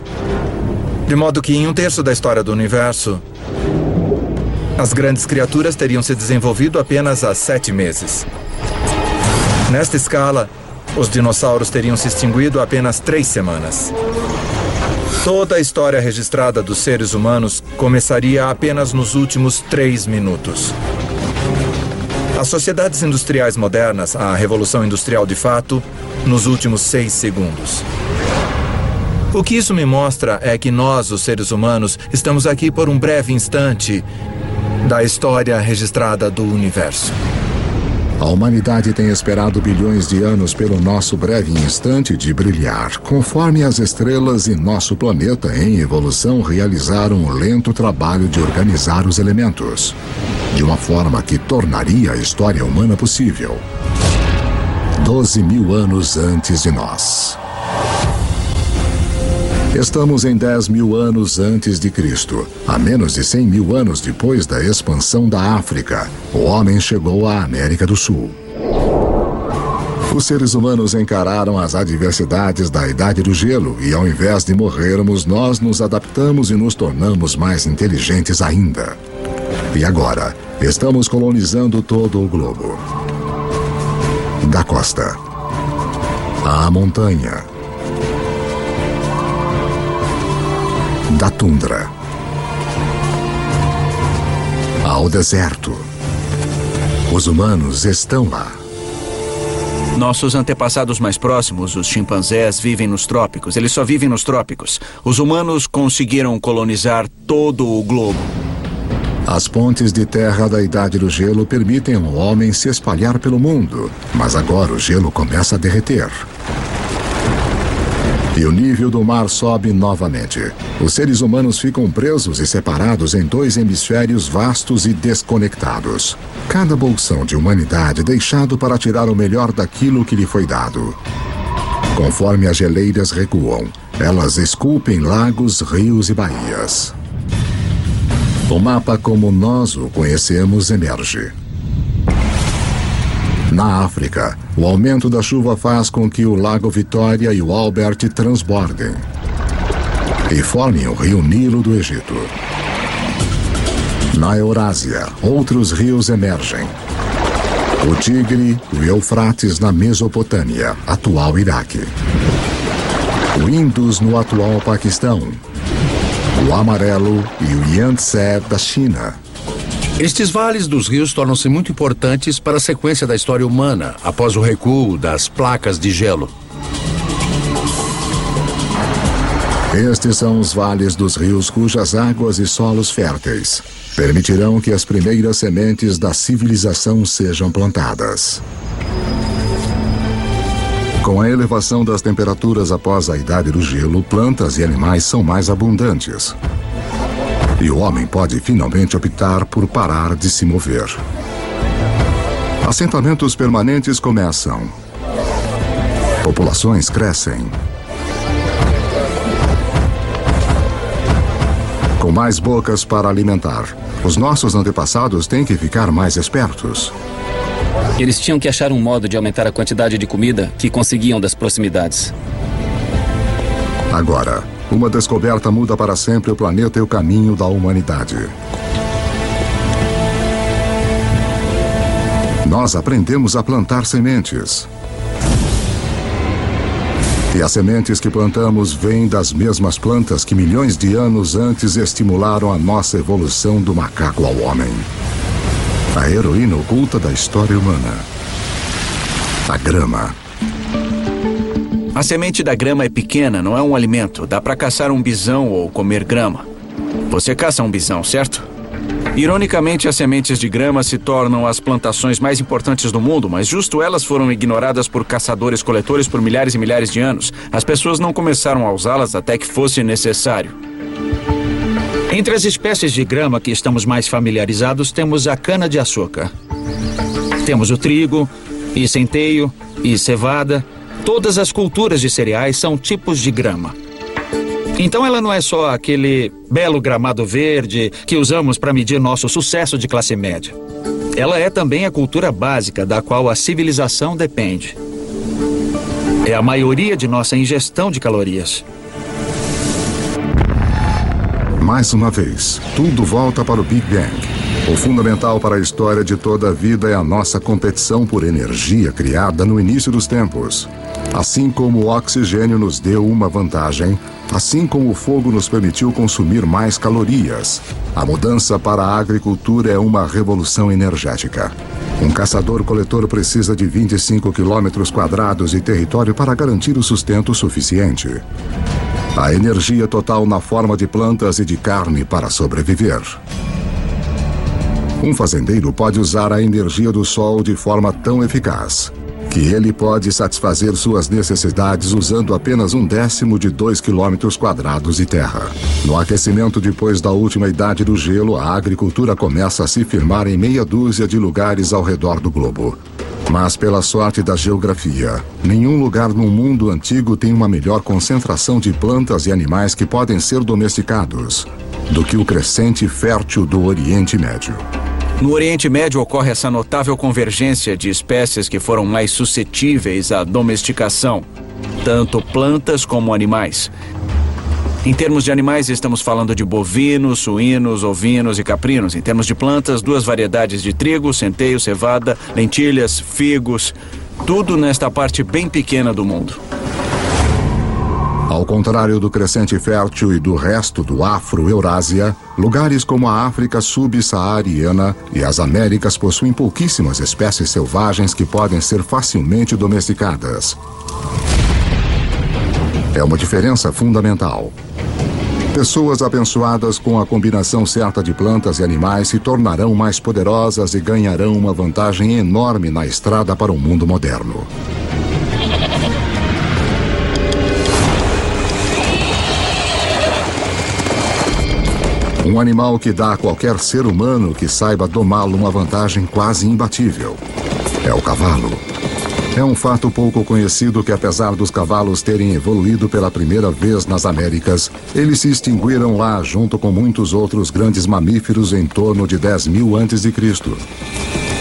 De modo que em 1/3 da história do universo, as grandes criaturas teriam se desenvolvido apenas há 7 meses. Nesta escala, os dinossauros teriam se extinguido há apenas 3 semanas. Toda a história registrada dos seres humanos começaria apenas nos últimos 3 minutos. As sociedades industriais modernas, a Revolução Industrial de fato, nos últimos 6 segundos. O que isso me mostra é que nós, os seres humanos, estamos aqui por um breve instante da história registrada do universo. A humanidade tem esperado bilhões de anos pelo nosso breve instante de brilhar, conforme as estrelas e nosso planeta em evolução realizaram um lento trabalho de organizar os elementos, de uma forma que tornaria a história humana possível. 12.000 anos antes de nós. Estamos em 10.000 anos antes de Cristo. A menos de 100.000 anos depois da expansão da África, o homem chegou à América do Sul. Os seres humanos encararam as adversidades da Idade do Gelo e, ao invés de morrermos, nós nos adaptamos e nos tornamos mais inteligentes ainda. E agora, estamos colonizando todo o globo. Da costa à montanha, da tundra ao deserto. Os humanos estão lá. Nossos antepassados mais próximos, os chimpanzés, vivem nos trópicos. Eles só vivem nos trópicos. Os humanos conseguiram colonizar todo o globo. As pontes de terra da Idade do Gelo permitem ao homem se espalhar pelo mundo, mas agora o gelo começa a derreter. E o nível do mar sobe novamente. Os seres humanos ficam presos e separados em 2 hemisférios vastos e desconectados. Cada bolsão de humanidade deixado para tirar o melhor daquilo que lhe foi dado. Conforme as geleiras recuam, elas esculpem lagos, rios e baías. O mapa como nós o conhecemos emerge. Na África, o aumento da chuva faz com que o Lago Vitória e o Albert transbordem e formem o rio Nilo do Egito. Na Eurásia, outros rios emergem. O Tigre e o Eufrates na Mesopotâmia, atual Iraque. O Indus no atual Paquistão. O Amarelo e o Yangtze da China. Estes vales dos rios tornam-se muito importantes para a sequência da história humana após o recuo das placas de gelo. Estes são os vales dos rios cujas águas e solos férteis permitirão que as primeiras sementes da civilização sejam plantadas. Com a elevação das temperaturas após a Idade do Gelo, plantas e animais são mais abundantes. E o homem pode finalmente optar por parar de se mover. Assentamentos permanentes começam. Populações crescem. com mais bocas para alimentar. Os nossos antepassados têm que ficar mais espertos. Eles tinham que achar um modo de aumentar a quantidade de comida que conseguiam das proximidades. Agora, uma descoberta muda para sempre o planeta e o caminho da humanidade. Nós aprendemos a plantar sementes. E as sementes que plantamos vêm das mesmas plantas que milhões de anos antes estimularam a nossa evolução do macaco ao homem. A heroína oculta da história humana. A grama. A semente da grama é pequena, não é um alimento. Dá para caçar um bisão ou comer grama. Você caça um bisão, certo? Ironicamente, as sementes de grama se tornam as plantações mais importantes do mundo, mas justo elas foram ignoradas por caçadores-coletores por milhares e milhares de anos. As pessoas não começaram a usá-las até que fosse necessário. Entre as espécies de grama que estamos mais familiarizados, temos a cana-de-açúcar. Temos o trigo, e centeio, e cevada. Todas as culturas de cereais são tipos de grama. Então ela não é só aquele belo gramado verde que usamos para medir nosso sucesso de classe média. Ela é também a cultura básica da qual a civilização depende. É a maioria de nossa ingestão de calorias. Mais uma vez, tudo volta para o Big Bang. O fundamental para a história de toda a vida é a nossa competição por energia criada no início dos tempos. Assim como o oxigênio nos deu uma vantagem, assim como o fogo nos permitiu consumir mais calorias, a mudança para a agricultura é uma revolução energética. Um caçador-coletor precisa de 25 quilômetros quadrados de território para garantir o sustento suficiente. A energia total na forma de plantas e de carne para sobreviver. Um fazendeiro pode usar a energia do sol de forma tão eficaz que ele pode satisfazer suas necessidades usando apenas 1/10 de 2 quilômetros quadrados de terra. No aquecimento depois da última idade do gelo, a agricultura começa a se firmar em meia dúzia de lugares ao redor do globo. Mas pela sorte da geografia, nenhum lugar no mundo antigo tem uma melhor concentração de plantas e animais que podem ser domesticados do que o crescente fértil do Oriente Médio. No Oriente Médio ocorre essa notável convergência de espécies que foram mais suscetíveis à domesticação, tanto plantas como animais. Em termos de animais, estamos falando de bovinos, suínos, ovinos e caprinos. Em termos de plantas, 2 variedades de trigo, centeio, cevada, lentilhas, figos, tudo nesta parte bem pequena do mundo. Ao contrário do crescente fértil e do resto do Afro-Eurásia, lugares como a África subsaariana e as Américas possuem pouquíssimas espécies selvagens que podem ser facilmente domesticadas. É uma diferença fundamental. Pessoas abençoadas com a combinação certa de plantas e animais se tornarão mais poderosas e ganharão uma vantagem enorme na estrada para o mundo moderno. Um animal que dá a qualquer ser humano que saiba domá-lo uma vantagem quase imbatível. É o cavalo. É um fato pouco conhecido que, apesar dos cavalos terem evoluído pela primeira vez nas Américas, eles se extinguiram lá junto com muitos outros grandes mamíferos em torno de 10.000 a.C.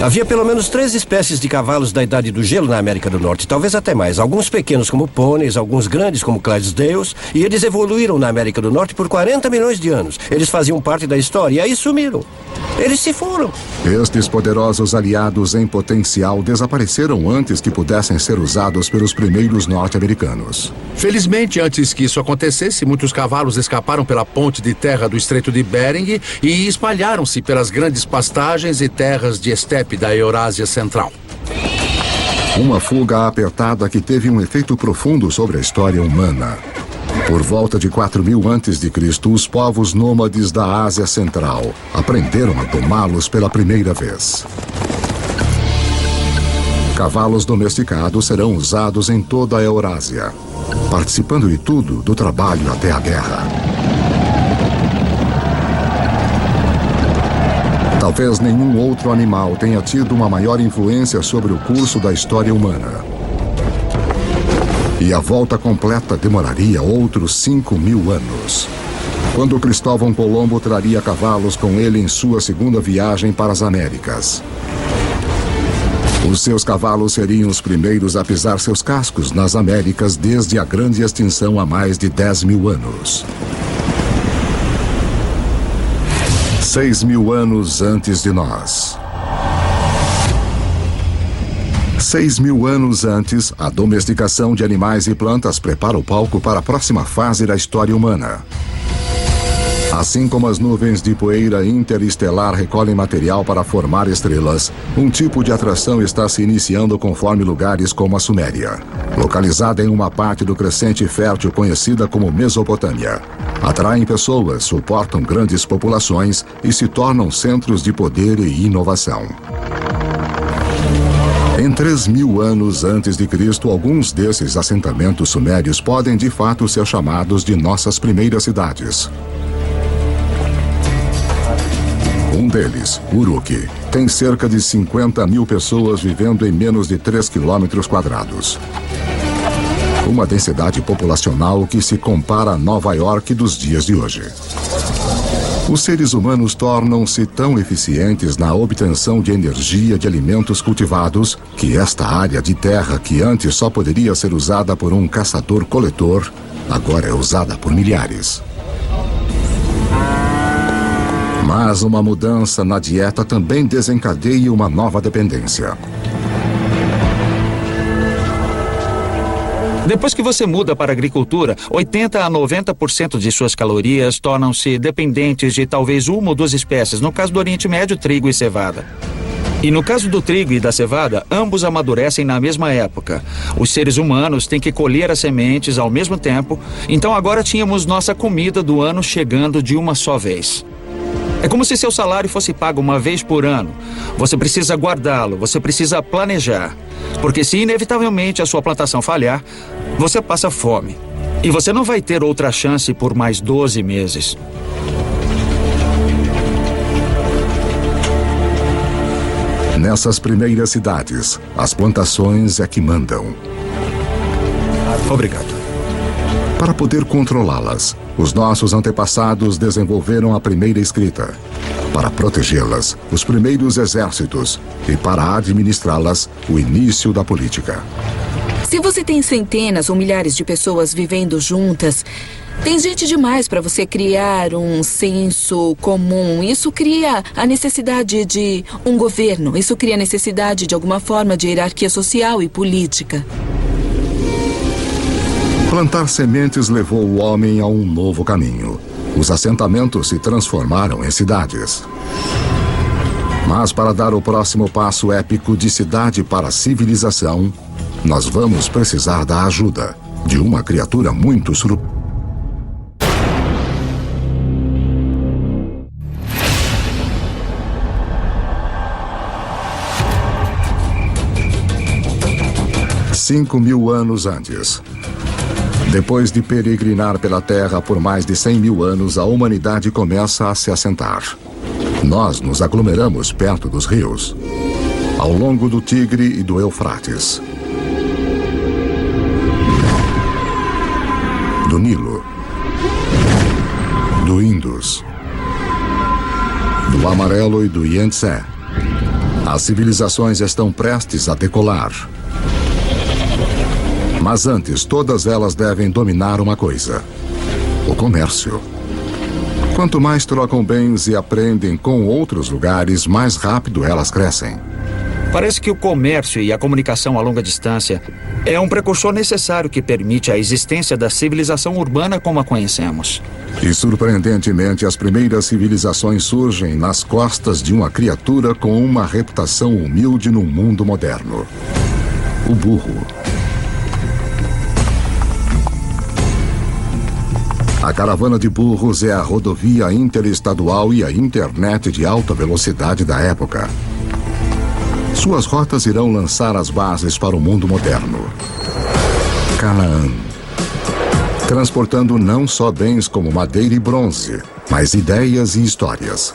Havia pelo menos 3 espécies de cavalos da Idade do Gelo na América do Norte, talvez até mais. Alguns pequenos como pôneis, alguns grandes como Clydesdales, e eles evoluíram na América do Norte por 40 milhões de anos. Eles faziam parte da história e aí sumiram. Eles se foram. Estes poderosos aliados em potencial desapareceram antes que pudessem ser usados pelos primeiros norte-americanos. Felizmente, antes que isso acontecesse, muitos cavalos escaparam pela ponte de terra do Estreito de Bering e espalharam-se pelas grandes pastagens e terras de estepe da Eurásia Central. Uma fuga apertada que teve um efeito profundo sobre a história humana. Por volta de 4.000 a.C., os povos nômades da Ásia Central aprenderam a domá-los pela primeira vez. Cavalos domesticados serão usados em toda a Eurásia, participando de tudo, do trabalho até a guerra. Talvez nenhum outro animal tenha tido uma maior influência sobre o curso da história humana. E a volta completa demoraria outros 5.000 anos. quando Cristóvão Colombo traria cavalos com ele em sua segunda viagem para as Américas. Os seus cavalos seriam os primeiros a pisar seus cascos nas Américas desde a grande extinção há mais de 10 mil anos. 6.000 anos antes de nós. 6.000 anos antes, a domesticação de animais e plantas prepara o palco para a próxima fase da história humana. Assim como as nuvens de poeira interestelar recolhem material para formar estrelas, um tipo de atração está se iniciando conforme lugares como a Suméria, localizada em uma parte do crescente fértil conhecida como Mesopotâmia. Atraem pessoas, suportam grandes populações e se tornam centros de poder e inovação. Em 3.000 anos antes de Cristo, alguns desses assentamentos sumérios podem de fato ser chamados de nossas primeiras cidades. Um deles, Uruk, tem cerca de 50.000 pessoas vivendo em menos de 3 quilômetros quadrados. Uma densidade populacional que se compara a Nova York dos dias de hoje. Os seres humanos tornam-se tão eficientes na obtenção de energia de alimentos cultivados que esta área de terra, que antes só poderia ser usada por um caçador-coletor, agora é usada por milhares. Mas uma mudança na dieta também desencadeia uma nova dependência. Depois que você muda para a agricultura, 80% a 90% de suas calorias tornam-se dependentes de talvez uma ou duas espécies, no caso do Oriente Médio, trigo e cevada. E no caso do trigo e da cevada, ambos amadurecem na mesma época. Os seres humanos têm que colher as sementes ao mesmo tempo, então agora tínhamos nossa comida do ano chegando de uma só vez. É como se seu salário fosse pago uma vez por ano. Você precisa guardá-lo, você precisa planejar. Porque se inevitavelmente a sua plantação falhar, você passa fome. E você não vai ter outra chance por mais 12 meses. Nessas primeiras cidades, as plantações é que mandam. Obrigado. Para poder controlá-las, os nossos antepassados desenvolveram a primeira escrita. Para protegê-las, os primeiros exércitos. E para administrá-las, o início da política. Se você tem centenas ou milhares de pessoas vivendo juntas, tem gente demais para você criar um senso comum. Isso cria a necessidade de um governo. Isso cria a necessidade de alguma forma de hierarquia social e política. Plantar sementes levou o homem a um novo caminho. Os assentamentos se transformaram em cidades. Mas para dar o próximo passo épico de cidade para civilização, nós vamos precisar da ajuda de uma criatura muito surpreendente. Cinco 5.000 anos antes. Depois de peregrinar pela Terra por mais de 100.000 anos, a humanidade começa a se assentar. Nós nos aglomeramos perto dos rios, ao longo do Tigre e do Eufrates, do Nilo, do Indus, do Amarelo e do Yangtze. As civilizações estão prestes a decolar. Mas antes, todas elas devem dominar uma coisa: o comércio. Quanto mais trocam bens e aprendem com outros lugares, mais rápido elas crescem. Parece que o comércio e a comunicação a longa distância é um precursor necessário que permite a existência da civilização urbana como a conhecemos. E, surpreendentemente, as primeiras civilizações surgem nas costas de uma criatura com uma reputação humilde no mundo moderno: o burro. A caravana de burros é a rodovia interestadual e a internet de alta velocidade da época. Suas rotas irão lançar as bases para o mundo moderno. Canaã. Transportando não só bens como madeira e bronze, mas ideias e histórias.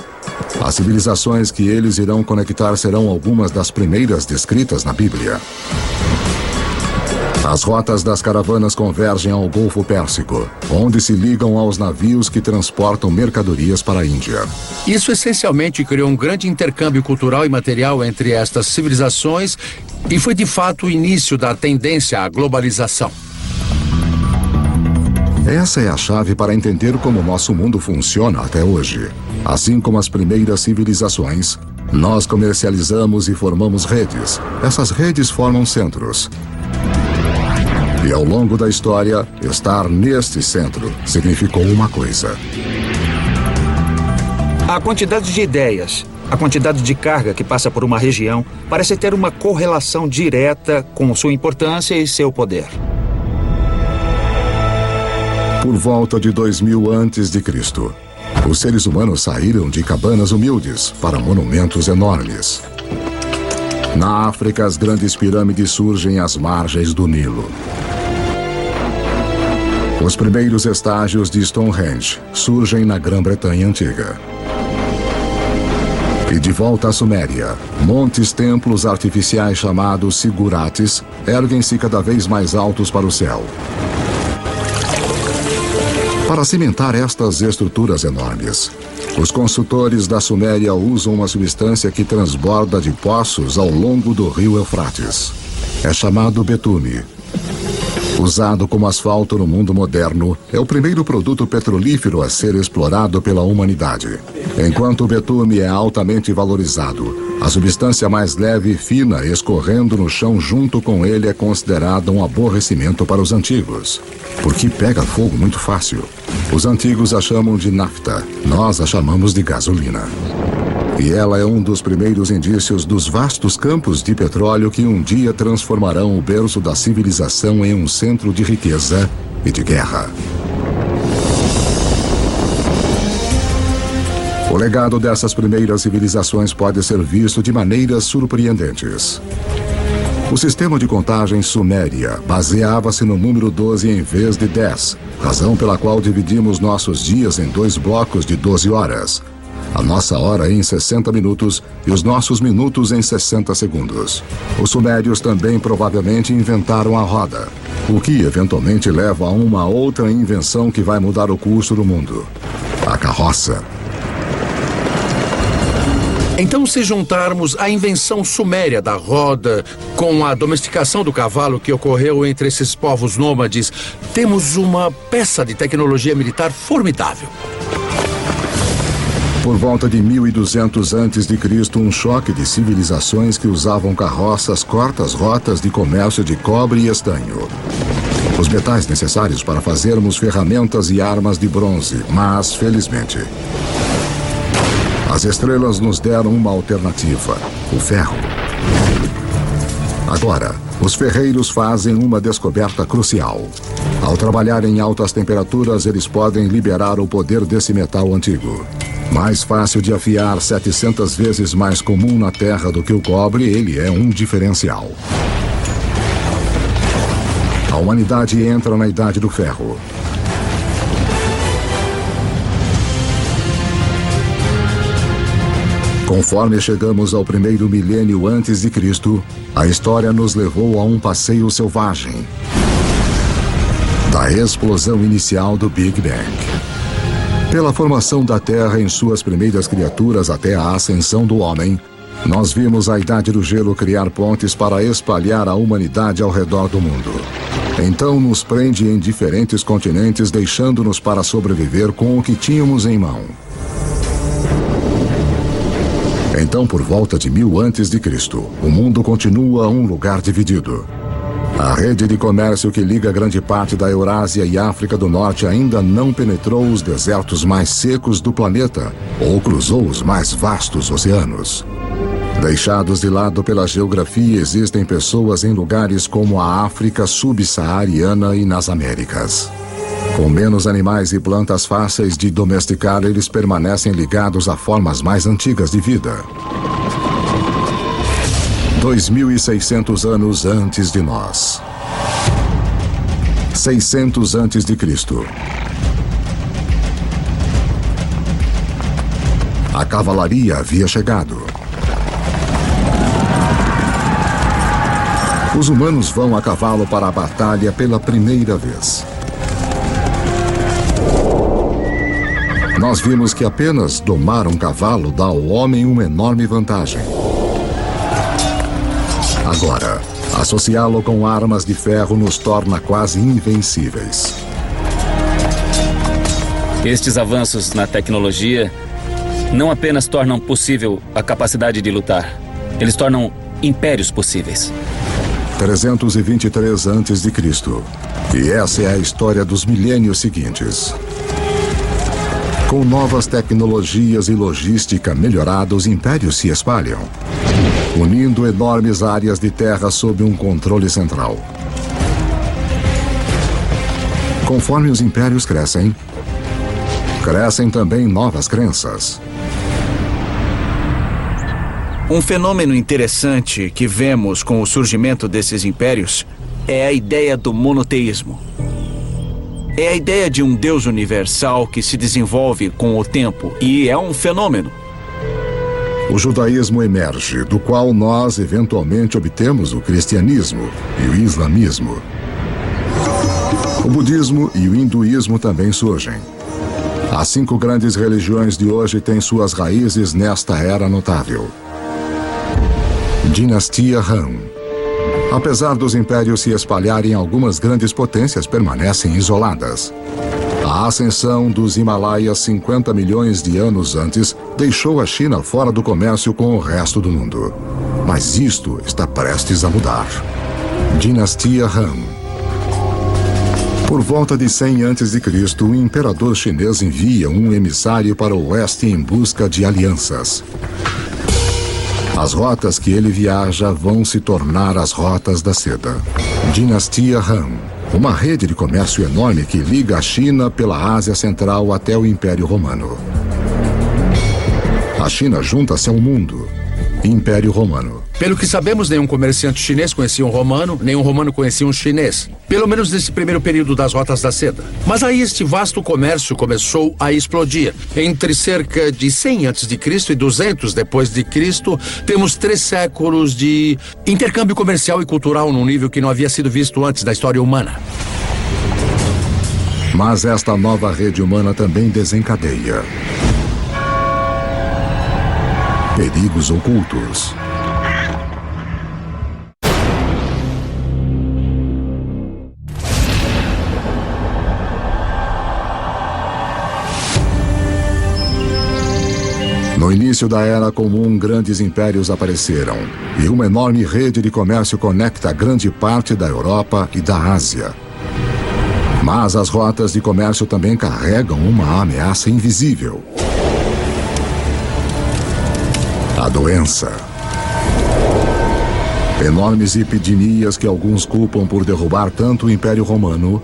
As civilizações que eles irão conectar serão algumas das primeiras descritas na Bíblia. As rotas das caravanas convergem ao Golfo Pérsico, onde se ligam aos navios que transportam mercadorias para a Índia. Isso essencialmente criou um grande intercâmbio cultural e material entre estas civilizações e foi de fato o início da tendência à globalização. Essa é a chave para entender como nosso mundo funciona até hoje. Assim como as primeiras civilizações, nós comercializamos e formamos redes. Essas redes formam centros. E ao longo da história, estar neste centro significou uma coisa. A quantidade de ideias, a quantidade de carga que passa por uma região parece ter uma correlação direta com sua importância e seu poder. Por volta de 2000 a.C., os seres humanos saíram de cabanas humildes para monumentos enormes. Na África, as grandes pirâmides surgem às margens do Nilo. Os primeiros estágios de Stonehenge surgem na Grã-Bretanha Antiga. E de volta à Suméria, montes-templos artificiais chamados zigurates erguem-se cada vez mais altos para o céu. Para cimentar estas estruturas enormes, os construtores da Suméria usam uma substância que transborda de poços ao longo do rio Eufrates. É chamado betume. Usado como asfalto no mundo moderno, é o primeiro produto petrolífero a ser explorado pela humanidade. Enquanto o betume é altamente valorizado, a substância mais leve e fina escorrendo no chão junto com ele é considerada um aborrecimento para os antigos, porque pega fogo muito fácil. Os antigos a chamam de nafta, nós a chamamos de gasolina. E ela é um dos primeiros indícios dos vastos campos de petróleo que um dia transformarão o berço da civilização em um centro de riqueza e de guerra. O legado dessas primeiras civilizações pode ser visto de maneiras surpreendentes. O sistema de contagem suméria baseava-se no número 12 em vez de 10, razão pela qual dividimos nossos dias em 2 blocos de 12 horas. A nossa hora em 60 minutos e os nossos minutos em 60 segundos. Os sumérios também provavelmente inventaram a roda, o que eventualmente leva a uma outra invenção que vai mudar o curso do mundo: a carroça. Então, se juntarmos a invenção suméria da roda com a domesticação do cavalo que ocorreu entre esses povos nômades, temos uma peça de tecnologia militar formidável. Por volta de 1200 a.C., um choque de civilizações que usavam carroças corta as rotas de comércio de cobre e estanho. Os metais necessários para fazermos ferramentas e armas de bronze, mas, felizmente, as estrelas nos deram uma alternativa: o ferro. Agora, os ferreiros fazem uma descoberta crucial. Ao trabalhar em altas temperaturas, eles podem liberar o poder desse metal antigo. Mais fácil de afiar, 700 vezes mais comum na Terra do que o cobre, ele é um diferencial. A humanidade entra na Idade do Ferro. Conforme chegamos ao primeiro milênio antes de Cristo, a história nos levou a um passeio selvagem. Da explosão inicial do Big Bang. Pela formação da Terra em suas primeiras criaturas até a ascensão do homem, nós vimos a Idade do Gelo criar pontes para espalhar a humanidade ao redor do mundo. Então nos prende em diferentes continentes, deixando-nos para sobreviver com o que tínhamos em mão. Então, por volta de 1000 a.C., o mundo continua um lugar dividido. A rede de comércio que liga grande parte da Eurásia e África do Norte ainda não penetrou os desertos mais secos do planeta ou cruzou os mais vastos oceanos. Deixados de lado pela geografia, existem pessoas em lugares como a África subsaariana e nas Américas. Com menos animais e plantas fáceis de domesticar, eles permanecem ligados a formas mais antigas de vida. 2600 anos antes de nós. 600 antes de Cristo. A cavalaria havia chegado. Os humanos vão a cavalo para a batalha pela primeira vez. Nós vimos que apenas domar um cavalo dá ao homem uma enorme vantagem. Agora, associá-lo com armas de ferro nos torna quase invencíveis. Estes avanços na tecnologia não apenas tornam possível a capacidade de lutar, eles tornam impérios possíveis. 323 a.C. E essa é a história dos milênios seguintes. Com novas tecnologias e logística melhorada, os impérios se espalham, unindo enormes áreas de terra sob um controle central. Conforme os impérios crescem, crescem também novas crenças. Um fenômeno interessante que vemos com o surgimento desses impérios é a ideia do monoteísmo. É a ideia de um Deus universal que se desenvolve com o tempo e é um fenômeno. O judaísmo emerge, do qual nós eventualmente obtemos o cristianismo e o islamismo. O budismo e o hinduísmo também surgem. As 5 grandes religiões de hoje têm suas raízes nesta era notável. Dinastia Han. Apesar dos impérios se espalharem, algumas grandes potências permanecem isoladas. A ascensão dos Himalaias 50 milhões de anos antes deixou a China fora do comércio com o resto do mundo. Mas isto está prestes a mudar. Dinastia Han. Por volta de 100 a.C., o imperador chinês envia um emissário para o oeste em busca de alianças. As rotas que ele viaja vão se tornar as rotas da seda. Dinastia Han. Uma rede de comércio enorme que liga a China pela Ásia Central até o Império Romano. A China junta-se ao mundo. Império Romano. Pelo que sabemos, nenhum comerciante chinês conhecia um romano, nenhum romano conhecia um chinês. Pelo menos nesse primeiro período das rotas da seda. Mas aí este vasto comércio começou a explodir. Entre cerca de 100 a.C. e 200 depois de Cristo, temos 3 séculos de intercâmbio comercial e cultural num nível que não havia sido visto antes da história humana. Mas esta nova rede humana também desencadeia perigos ocultos. No início da Era Comum, grandes impérios apareceram, e uma enorme rede de comércio conecta grande parte da Europa e da Ásia. Mas as rotas de comércio também carregam uma ameaça invisível. A doença. Enormes epidemias que alguns culpam por derrubar tanto o Império Romano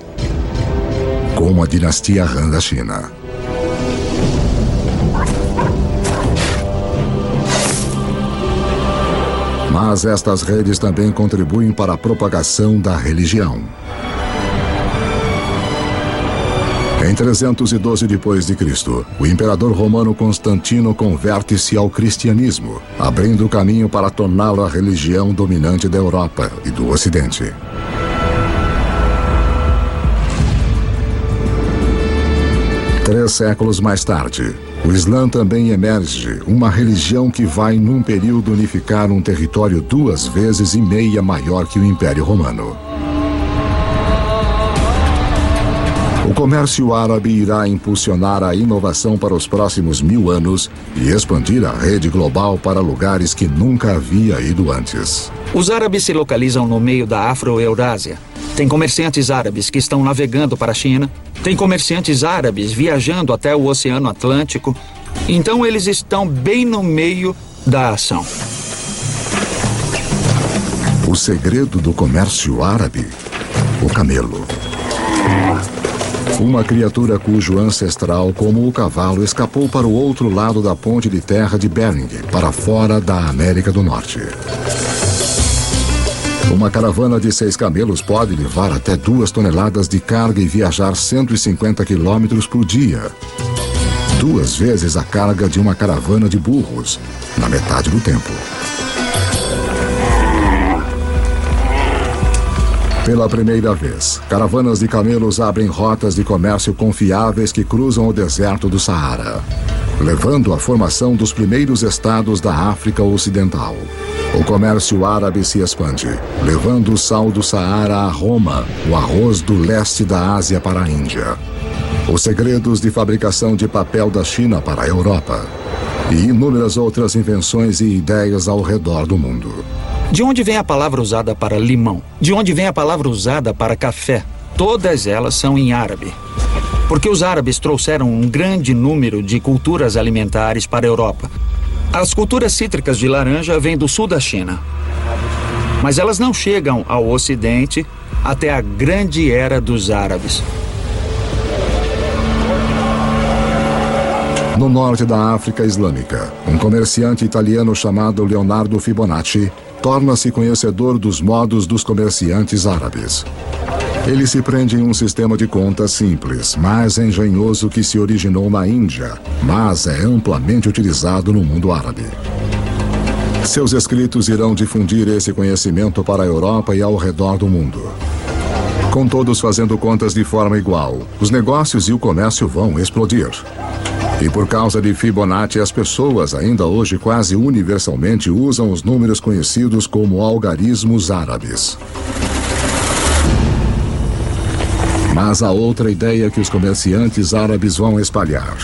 como a dinastia Han da China. Mas estas redes também contribuem para a propagação da religião. Em 312 d.C., o imperador romano Constantino converte-se ao cristianismo, abrindo o caminho para torná-lo a religião dominante da Europa e do Ocidente. Três séculos mais tarde, o Islã também emerge, uma religião que vai, num período, unificar um território 2,5 vezes maior que o Império Romano. O comércio árabe irá impulsionar a inovação para os próximos 1000 anos e expandir a rede global para lugares que nunca havia ido antes. Os árabes se localizam no meio da Afro-Eurásia. Tem comerciantes árabes que estão navegando para a China. Tem comerciantes árabes viajando até o Oceano Atlântico. Então eles estão bem no meio da ação. O segredo do comércio árabe? O camelo. Uma criatura cujo ancestral, como o cavalo, escapou para o outro lado da ponte de terra de Bering, para fora da América do Norte. Uma caravana de 6 camelos pode levar até 2 toneladas de carga e viajar 150 quilômetros por dia. 2 vezes a carga de uma caravana de burros, na metade do tempo. Pela primeira vez, caravanas de camelos abrem rotas de comércio confiáveis que cruzam o deserto do Saara, levando à formação dos primeiros estados da África Ocidental. O comércio árabe se expande, levando o sal do Saara a Roma, o arroz do leste da Ásia para a Índia, os segredos de fabricação de papel da China para a Europa e inúmeras outras invenções e ideias ao redor do mundo. De onde vem a palavra usada para limão? De onde vem a palavra usada para café? Todas elas são em árabe. Porque os árabes trouxeram um grande número de culturas alimentares para a Europa. As culturas cítricas de laranja vêm do sul da China. Mas elas não chegam ao Ocidente até a grande era dos árabes. No norte da África Islâmica, um comerciante italiano chamado Leonardo Fibonacci torna-se conhecedor dos modos dos comerciantes árabes. Ele se prende em um sistema de contas simples, mais engenhoso que se originou na Índia, mas é amplamente utilizado no mundo árabe. Seus escritos irão difundir esse conhecimento para a Europa e ao redor do mundo. Com todos fazendo contas de forma igual, os negócios e o comércio vão explodir. E por causa de Fibonacci, as pessoas ainda hoje quase universalmente usam os números conhecidos como algarismos árabes. Mas há outra ideia que os comerciantes árabes vão espalhar.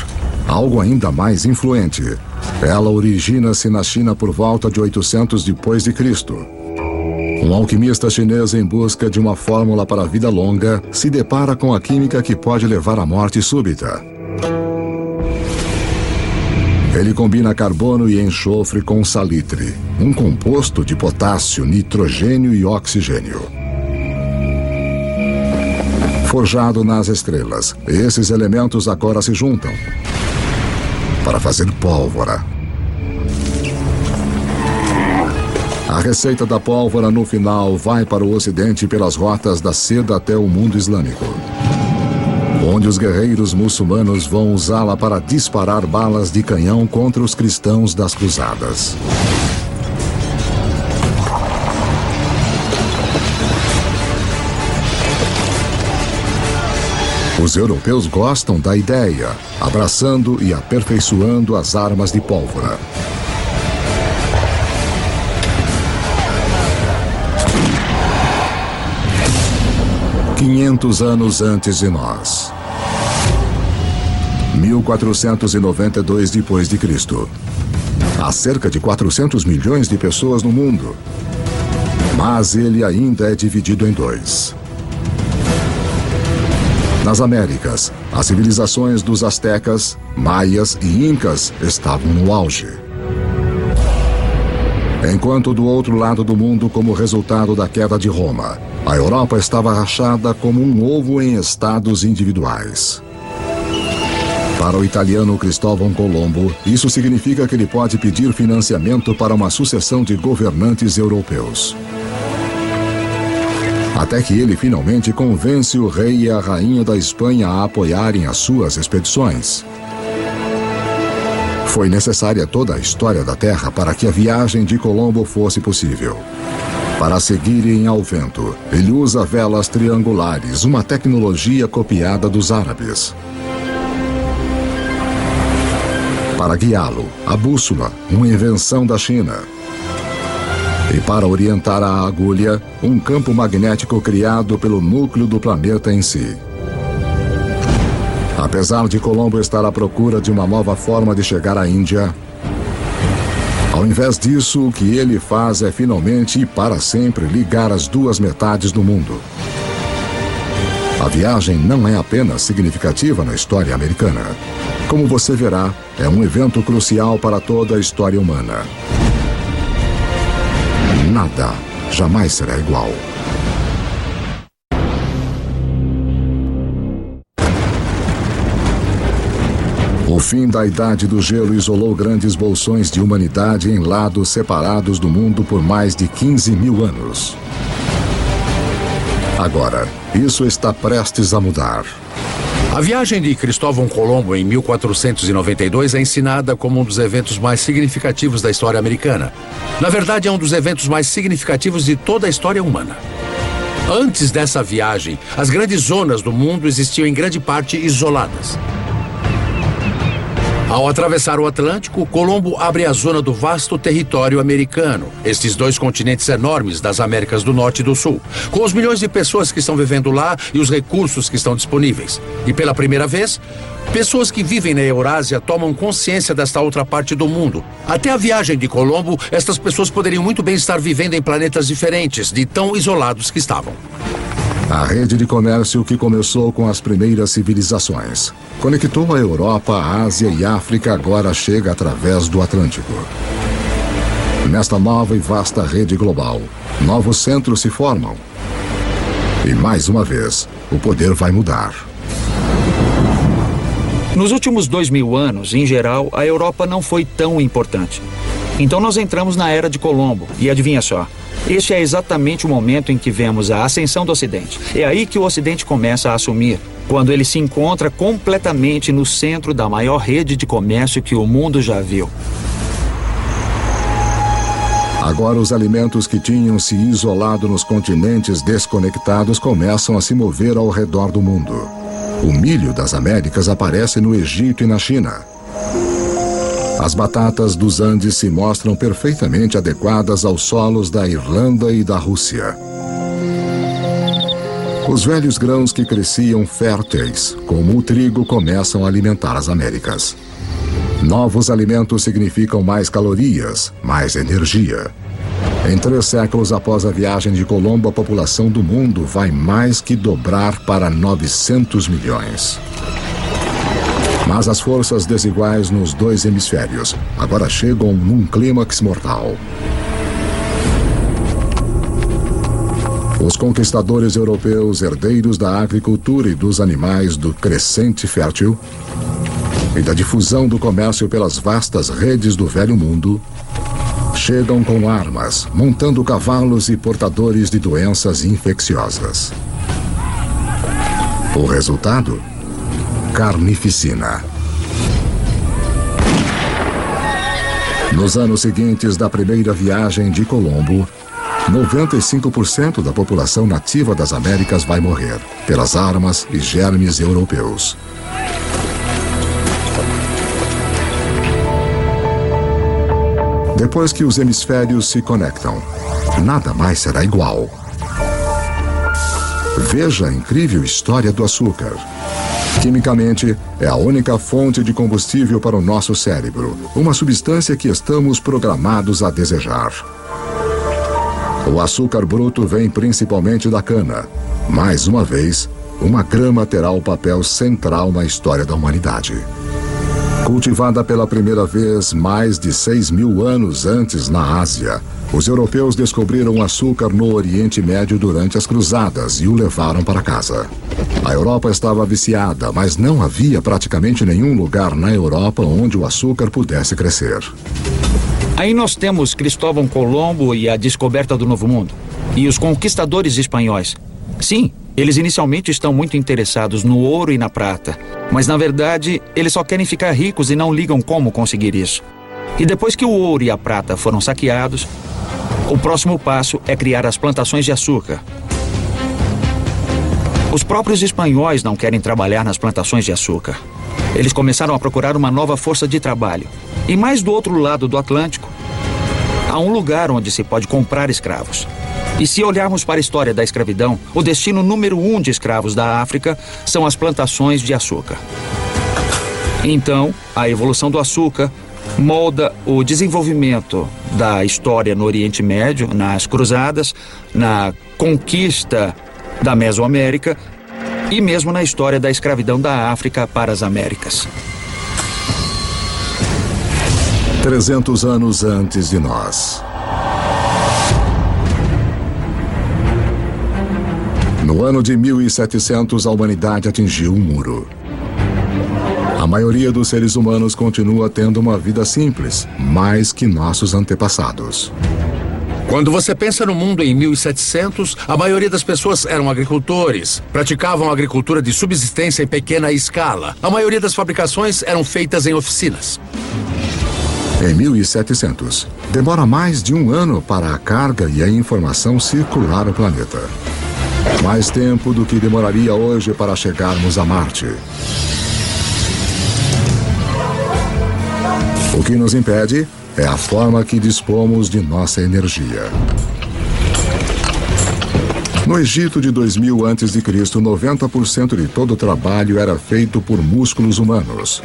Algo ainda mais influente. Ela origina-se na China por volta de 800 depois de Cristo. Um alquimista chinês em busca de uma fórmula para a vida longa se depara com a química que pode levar à morte súbita. Ele combina carbono e enxofre com salitre, um composto de potássio, nitrogênio e oxigênio. Forjado nas estrelas, esses elementos agora se juntam para fazer pólvora. A receita da pólvora no final vai para o Ocidente pelas rotas da seda até o mundo islâmico, onde os guerreiros muçulmanos vão usá-la para disparar balas de canhão contra os cristãos das cruzadas. Os europeus gostam da ideia, abraçando e aperfeiçoando as armas de pólvora. "500 anos antes de nós. 1492 depois de Cristo. Há cerca de 400 milhões de pessoas no mundo. Mas ele ainda é dividido em dois. Nas Américas, as civilizações dos astecas, maias e incas estavam no auge. Enquanto do outro lado do mundo, como resultado da queda de Roma, a Europa estava rachada como um ovo em estados individuais. Para o italiano Cristóvão Colombo, isso significa que ele pode pedir financiamento para uma sucessão de governantes europeus. Até que ele finalmente convence o rei e a rainha da Espanha a apoiarem as suas expedições. Foi necessária toda a história da Terra para que a viagem de Colombo fosse possível. Para seguirem ao vento, ele usa velas triangulares, uma tecnologia copiada dos árabes. Para guiá-lo, a bússola, uma invenção da China. E para orientar a agulha, um campo magnético criado pelo núcleo do planeta em si. Apesar de Colombo estar à procura de uma nova forma de chegar à Índia, ao invés disso, o que ele faz é finalmente e para sempre ligar as duas metades do mundo. A viagem não é apenas significativa na história americana. Como você verá, é um evento crucial para toda a história humana. Nada jamais será igual. O fim da Idade do Gelo isolou grandes bolsões de humanidade em lados separados do mundo por mais de 15 mil anos. Agora, isso está prestes a mudar. A viagem de Cristóvão Colombo em 1492 é ensinada como um dos eventos mais significativos da história americana. Na verdade, é um dos eventos mais significativos de toda a história humana. Antes dessa viagem, as grandes zonas do mundo existiam em grande parte isoladas. Ao atravessar o Atlântico, Colombo abre a zona do vasto território americano, estes dois continentes enormes das Américas do Norte e do Sul, com os milhões de pessoas que estão vivendo lá e os recursos que estão disponíveis. E pela primeira vez, pessoas que vivem na Eurásia tomam consciência desta outra parte do mundo. Até a viagem de Colombo, estas pessoas poderiam muito bem estar vivendo em planetas diferentes, de tão isolados que estavam. A rede de comércio que começou com as primeiras civilizações conectou a Europa, a Ásia e a África agora chega através do Atlântico. Nesta nova e vasta rede global, novos centros se formam. E mais uma vez, o poder vai mudar. Nos últimos 2000 anos, em geral, a Europa não foi tão importante. Então nós entramos na Era de Colombo. E adivinha só? Este é exatamente o momento em que vemos a ascensão do Ocidente. É aí que o Ocidente começa a assumir, quando ele se encontra completamente no centro da maior rede de comércio que o mundo já viu. Agora os alimentos que tinham se isolado nos continentes desconectados começam a se mover ao redor do mundo. O milho das Américas aparece no Egito e na China. As batatas dos Andes se mostram perfeitamente adequadas aos solos da Irlanda e da Rússia. Os velhos grãos que cresciam férteis, como o trigo, começam a alimentar as Américas. Novos alimentos significam mais calorias, mais energia. Em 3 séculos após a viagem de Colombo, a população do mundo vai mais que dobrar para 900 milhões. Mas as forças desiguais nos 2 hemisférios agora chegam num clímax mortal. Os conquistadores europeus, herdeiros da agricultura e dos animais do crescente fértil e da difusão do comércio pelas vastas redes do velho mundo, chegam com armas, montando cavalos e portadores de doenças infecciosas. O resultado? Carnificina. Nos anos seguintes da primeira viagem de Colombo, 95% da população nativa das Américas vai morrer pelas armas e germes europeus. Depois que os hemisférios se conectam, nada mais será igual. Veja a incrível história do açúcar. Quimicamente, é a única fonte de combustível para o nosso cérebro, uma substância que estamos programados a desejar. O açúcar bruto vem principalmente da cana. Mais uma vez, uma grama terá o papel central na história da humanidade. Cultivada pela primeira vez mais de 6.000 anos antes na Ásia, os europeus descobriram o açúcar no Oriente Médio durante as cruzadas e o levaram para casa. A Europa estava viciada, mas não havia praticamente nenhum lugar na Europa onde o açúcar pudesse crescer. Aí nós temos Cristóvão Colombo e a descoberta do Novo Mundo. E os conquistadores espanhóis. Sim, eles inicialmente estão muito interessados no ouro e na prata. Mas, na verdade, eles só querem ficar ricos e não ligam como conseguir isso. E depois que o ouro e a prata foram saqueados, o próximo passo é criar as plantações de açúcar. Os próprios espanhóis não querem trabalhar nas plantações de açúcar. Eles começaram a procurar uma nova força de trabalho. E mais do outro lado do Atlântico, há um lugar onde se pode comprar escravos. E se olharmos para a história da escravidão, o destino número 1 de escravos da África são as plantações de açúcar. Então, a evolução do açúcar molda o desenvolvimento da história no Oriente Médio, nas cruzadas, na conquista da Mesoamérica e mesmo na história da escravidão da África para as Américas. 300 anos antes de nós. No ano de 1700, a humanidade atingiu um muro. A maioria dos seres humanos continua tendo uma vida simples, mais que nossos antepassados. Quando você pensa no mundo em 1700, a maioria das pessoas eram agricultores, praticavam agricultura de subsistência em pequena escala. A maioria das fabricações eram feitas em oficinas. Em 1700, demora mais de um ano para a carga e a informação circular o planeta. Mais tempo do que demoraria hoje para chegarmos a Marte. O que nos impede é a forma que dispomos de nossa energia. No Egito de 2000 a.C., 90% de todo o trabalho era feito por músculos humanos,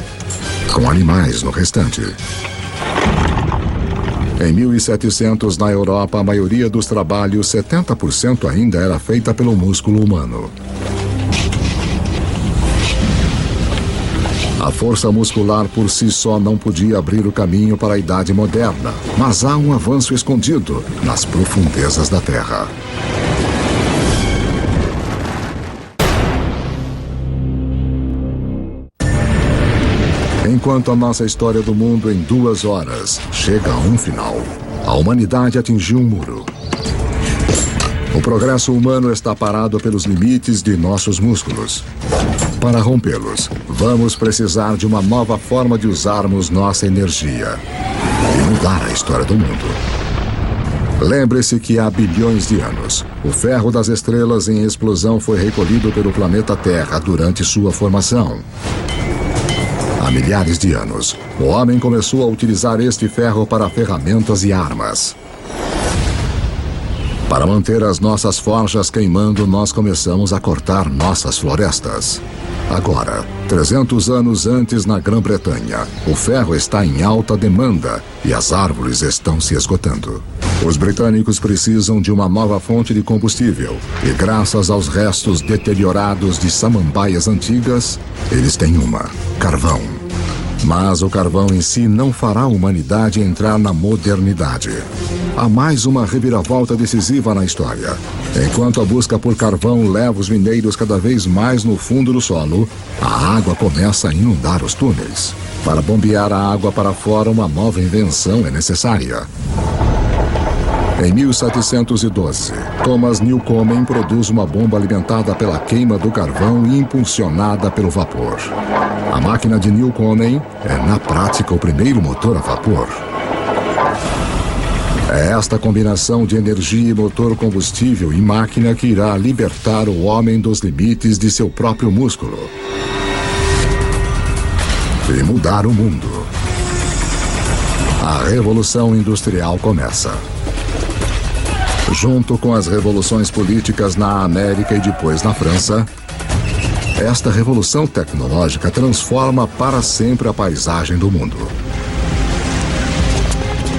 com animais no restante. Em 1700, na Europa, a maioria dos trabalhos, 70% ainda era feita pelo músculo humano. A força muscular por si só não podia abrir o caminho para a Idade Moderna, mas há um avanço escondido nas profundezas da Terra. Enquanto a nossa história do mundo em 2 horas chega a um final, a humanidade atingiu um muro. O progresso humano está parado pelos limites de nossos músculos. Para rompê-los, vamos precisar de uma nova forma de usarmos nossa energia e mudar a história do mundo. Lembre-se que há bilhões de anos, o ferro das estrelas em explosão foi recolhido pelo planeta Terra durante sua formação. Há milhares de anos, o homem começou a utilizar este ferro para ferramentas e armas. Para manter as nossas forjas queimando, nós começamos a cortar nossas florestas. Agora, 300 anos antes na Grã-Bretanha, o ferro está em alta demanda e as árvores estão se esgotando. Os britânicos precisam de uma nova fonte de combustível e, graças aos restos deteriorados de samambaias antigas, eles têm uma: carvão. Mas o carvão em si não fará a humanidade entrar na modernidade. Há mais uma reviravolta decisiva na história. Enquanto a busca por carvão leva os mineiros cada vez mais no fundo do solo, a água começa a inundar os túneis. Para bombear a água para fora, uma nova invenção é necessária. Em 1712, Thomas Newcomen produz uma bomba alimentada pela queima do carvão e impulsionada pelo vapor. A máquina de Newcomen é, na prática, o primeiro motor a vapor. É esta combinação de energia e motor combustível e máquina que irá libertar o homem dos limites de seu próprio músculo e mudar o mundo. A Revolução Industrial começa. Junto com as revoluções políticas na América e depois na França, esta revolução tecnológica transforma para sempre a paisagem do mundo.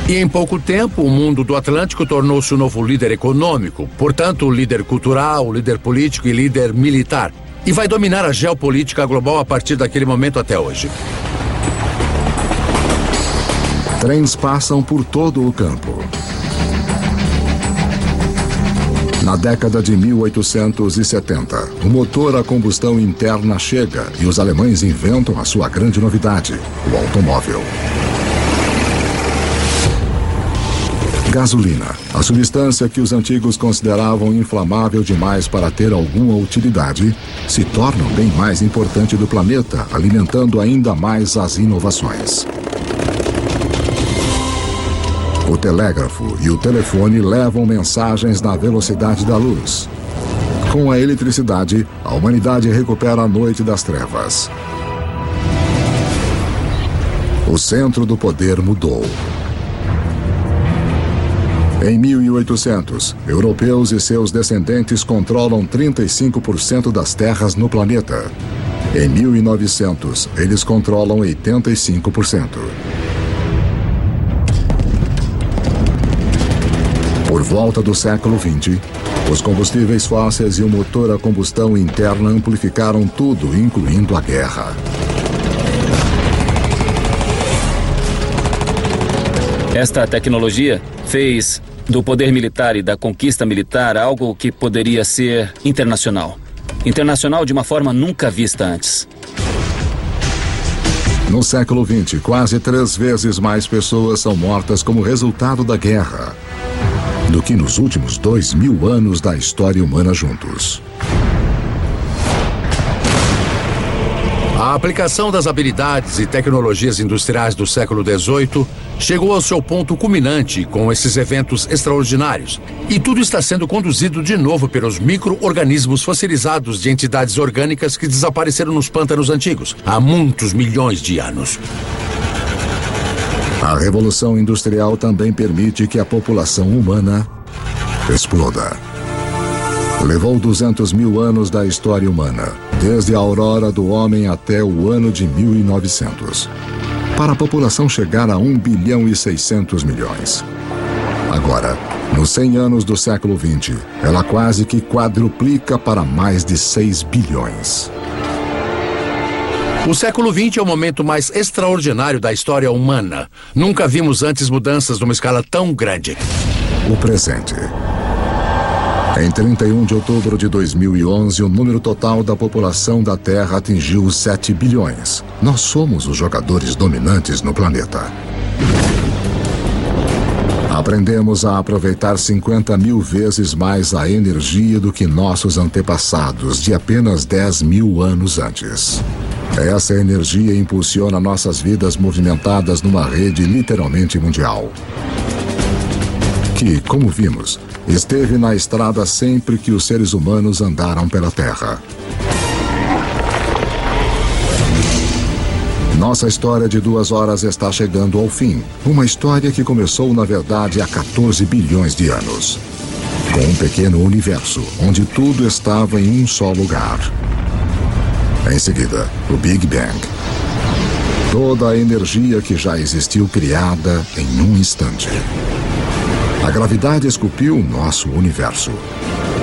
E em pouco tempo, o mundo do Atlântico tornou-se o novo líder econômico, portanto, líder cultural, líder político e líder militar. E vai dominar a geopolítica global a partir daquele momento até hoje. Trens passam por todo o campo. Na década de 1870, o motor a combustão interna chega e os alemães inventam a sua grande novidade, o automóvel. Gasolina, a substância que os antigos consideravam inflamável demais para ter alguma utilidade, se torna o bem mais importante do planeta, alimentando ainda mais as inovações. O telégrafo e o telefone levam mensagens na velocidade da luz. Com a eletricidade, a humanidade recupera a noite das trevas. O centro do poder mudou. Em 1800, europeus e seus descendentes controlam 35% das terras no planeta. Em 1900, eles controlam 85%. Por volta do século XX, os combustíveis fósseis e o motor a combustão interna amplificaram tudo, incluindo a guerra. Esta tecnologia fez do poder militar e da conquista militar algo que poderia ser internacional. Internacional de uma forma nunca vista antes. No século XX, quase 3 vezes mais pessoas são mortas como resultado da guerra do que nos últimos 2000 anos da história humana juntos. A aplicação das habilidades e tecnologias industriais do século XVIII chegou ao seu ponto culminante com esses eventos extraordinários. E tudo está sendo conduzido de novo pelos micro-organismos fossilizados de entidades orgânicas que desapareceram nos pântanos antigos há muitos milhões de anos. A Revolução Industrial também permite que a população humana exploda. Levou 200 mil anos da história humana, desde a aurora do homem até o ano de 1900, para a população chegar a 1 bilhão e 600 milhões. Agora, nos 100 anos do século XX, ela quase que quadruplica para mais de 6 bilhões. O século XX é o momento mais extraordinário da história humana. Nunca vimos antes mudanças numa escala tão grande. O presente. Em 31 de outubro de 2011, o número total da população da Terra atingiu os 7 bilhões. Nós somos os jogadores dominantes no planeta. Aprendemos a aproveitar 50 mil vezes mais a energia do que nossos antepassados de apenas 10 mil anos antes. Essa energia impulsiona nossas vidas movimentadas numa rede literalmente mundial, que, como vimos, esteve na estrada sempre que os seres humanos andaram pela Terra. Nossa história de 2 horas está chegando ao fim. Uma história que começou, na verdade, há 14 bilhões de anos. Com um pequeno universo, onde tudo estava em um só lugar. Em seguida, o Big Bang. Toda a energia que já existiu criada em um instante. A gravidade esculpiu nosso universo.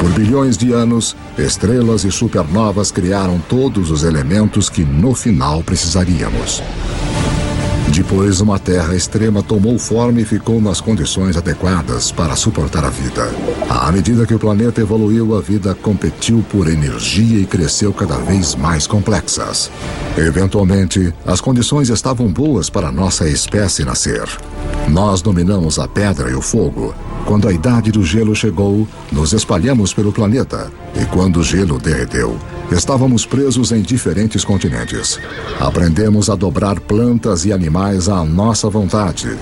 Por bilhões de anos, estrelas e supernovas criaram todos os elementos que no final precisaríamos. Depois, uma Terra extrema tomou forma e ficou nas condições adequadas para suportar a vida. À medida que o planeta evoluiu, a vida competiu por energia e cresceu cada vez mais complexas. Eventualmente, as condições estavam boas para nossa espécie nascer. Nós dominamos a pedra e o fogo. Quando a idade do gelo chegou, nos espalhamos pelo planeta. E quando o gelo derreteu, estávamos presos em diferentes continentes. Aprendemos a dobrar plantas e animais à nossa vontade.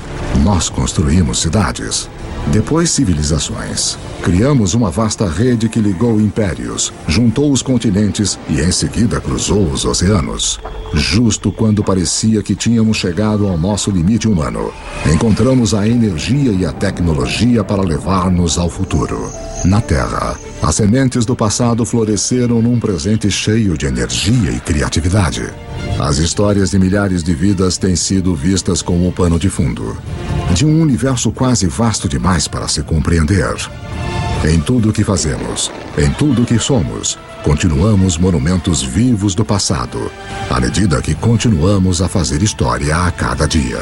Nós construímos cidades. Depois, civilizações. Criamos uma vasta rede que ligou impérios, juntou os continentes e em seguida cruzou os oceanos. Justo quando parecia que tínhamos chegado ao nosso limite humano, encontramos a energia e a tecnologia para levar-nos ao futuro. Na Terra, as sementes do passado floresceram num presente cheio de energia e criatividade. As histórias de milhares de vidas têm sido vistas como o pano de fundo de um universo quase vasto demais para se compreender. Em tudo o que fazemos, em tudo o que somos, continuamos monumentos vivos do passado, à medida que continuamos a fazer história a cada dia.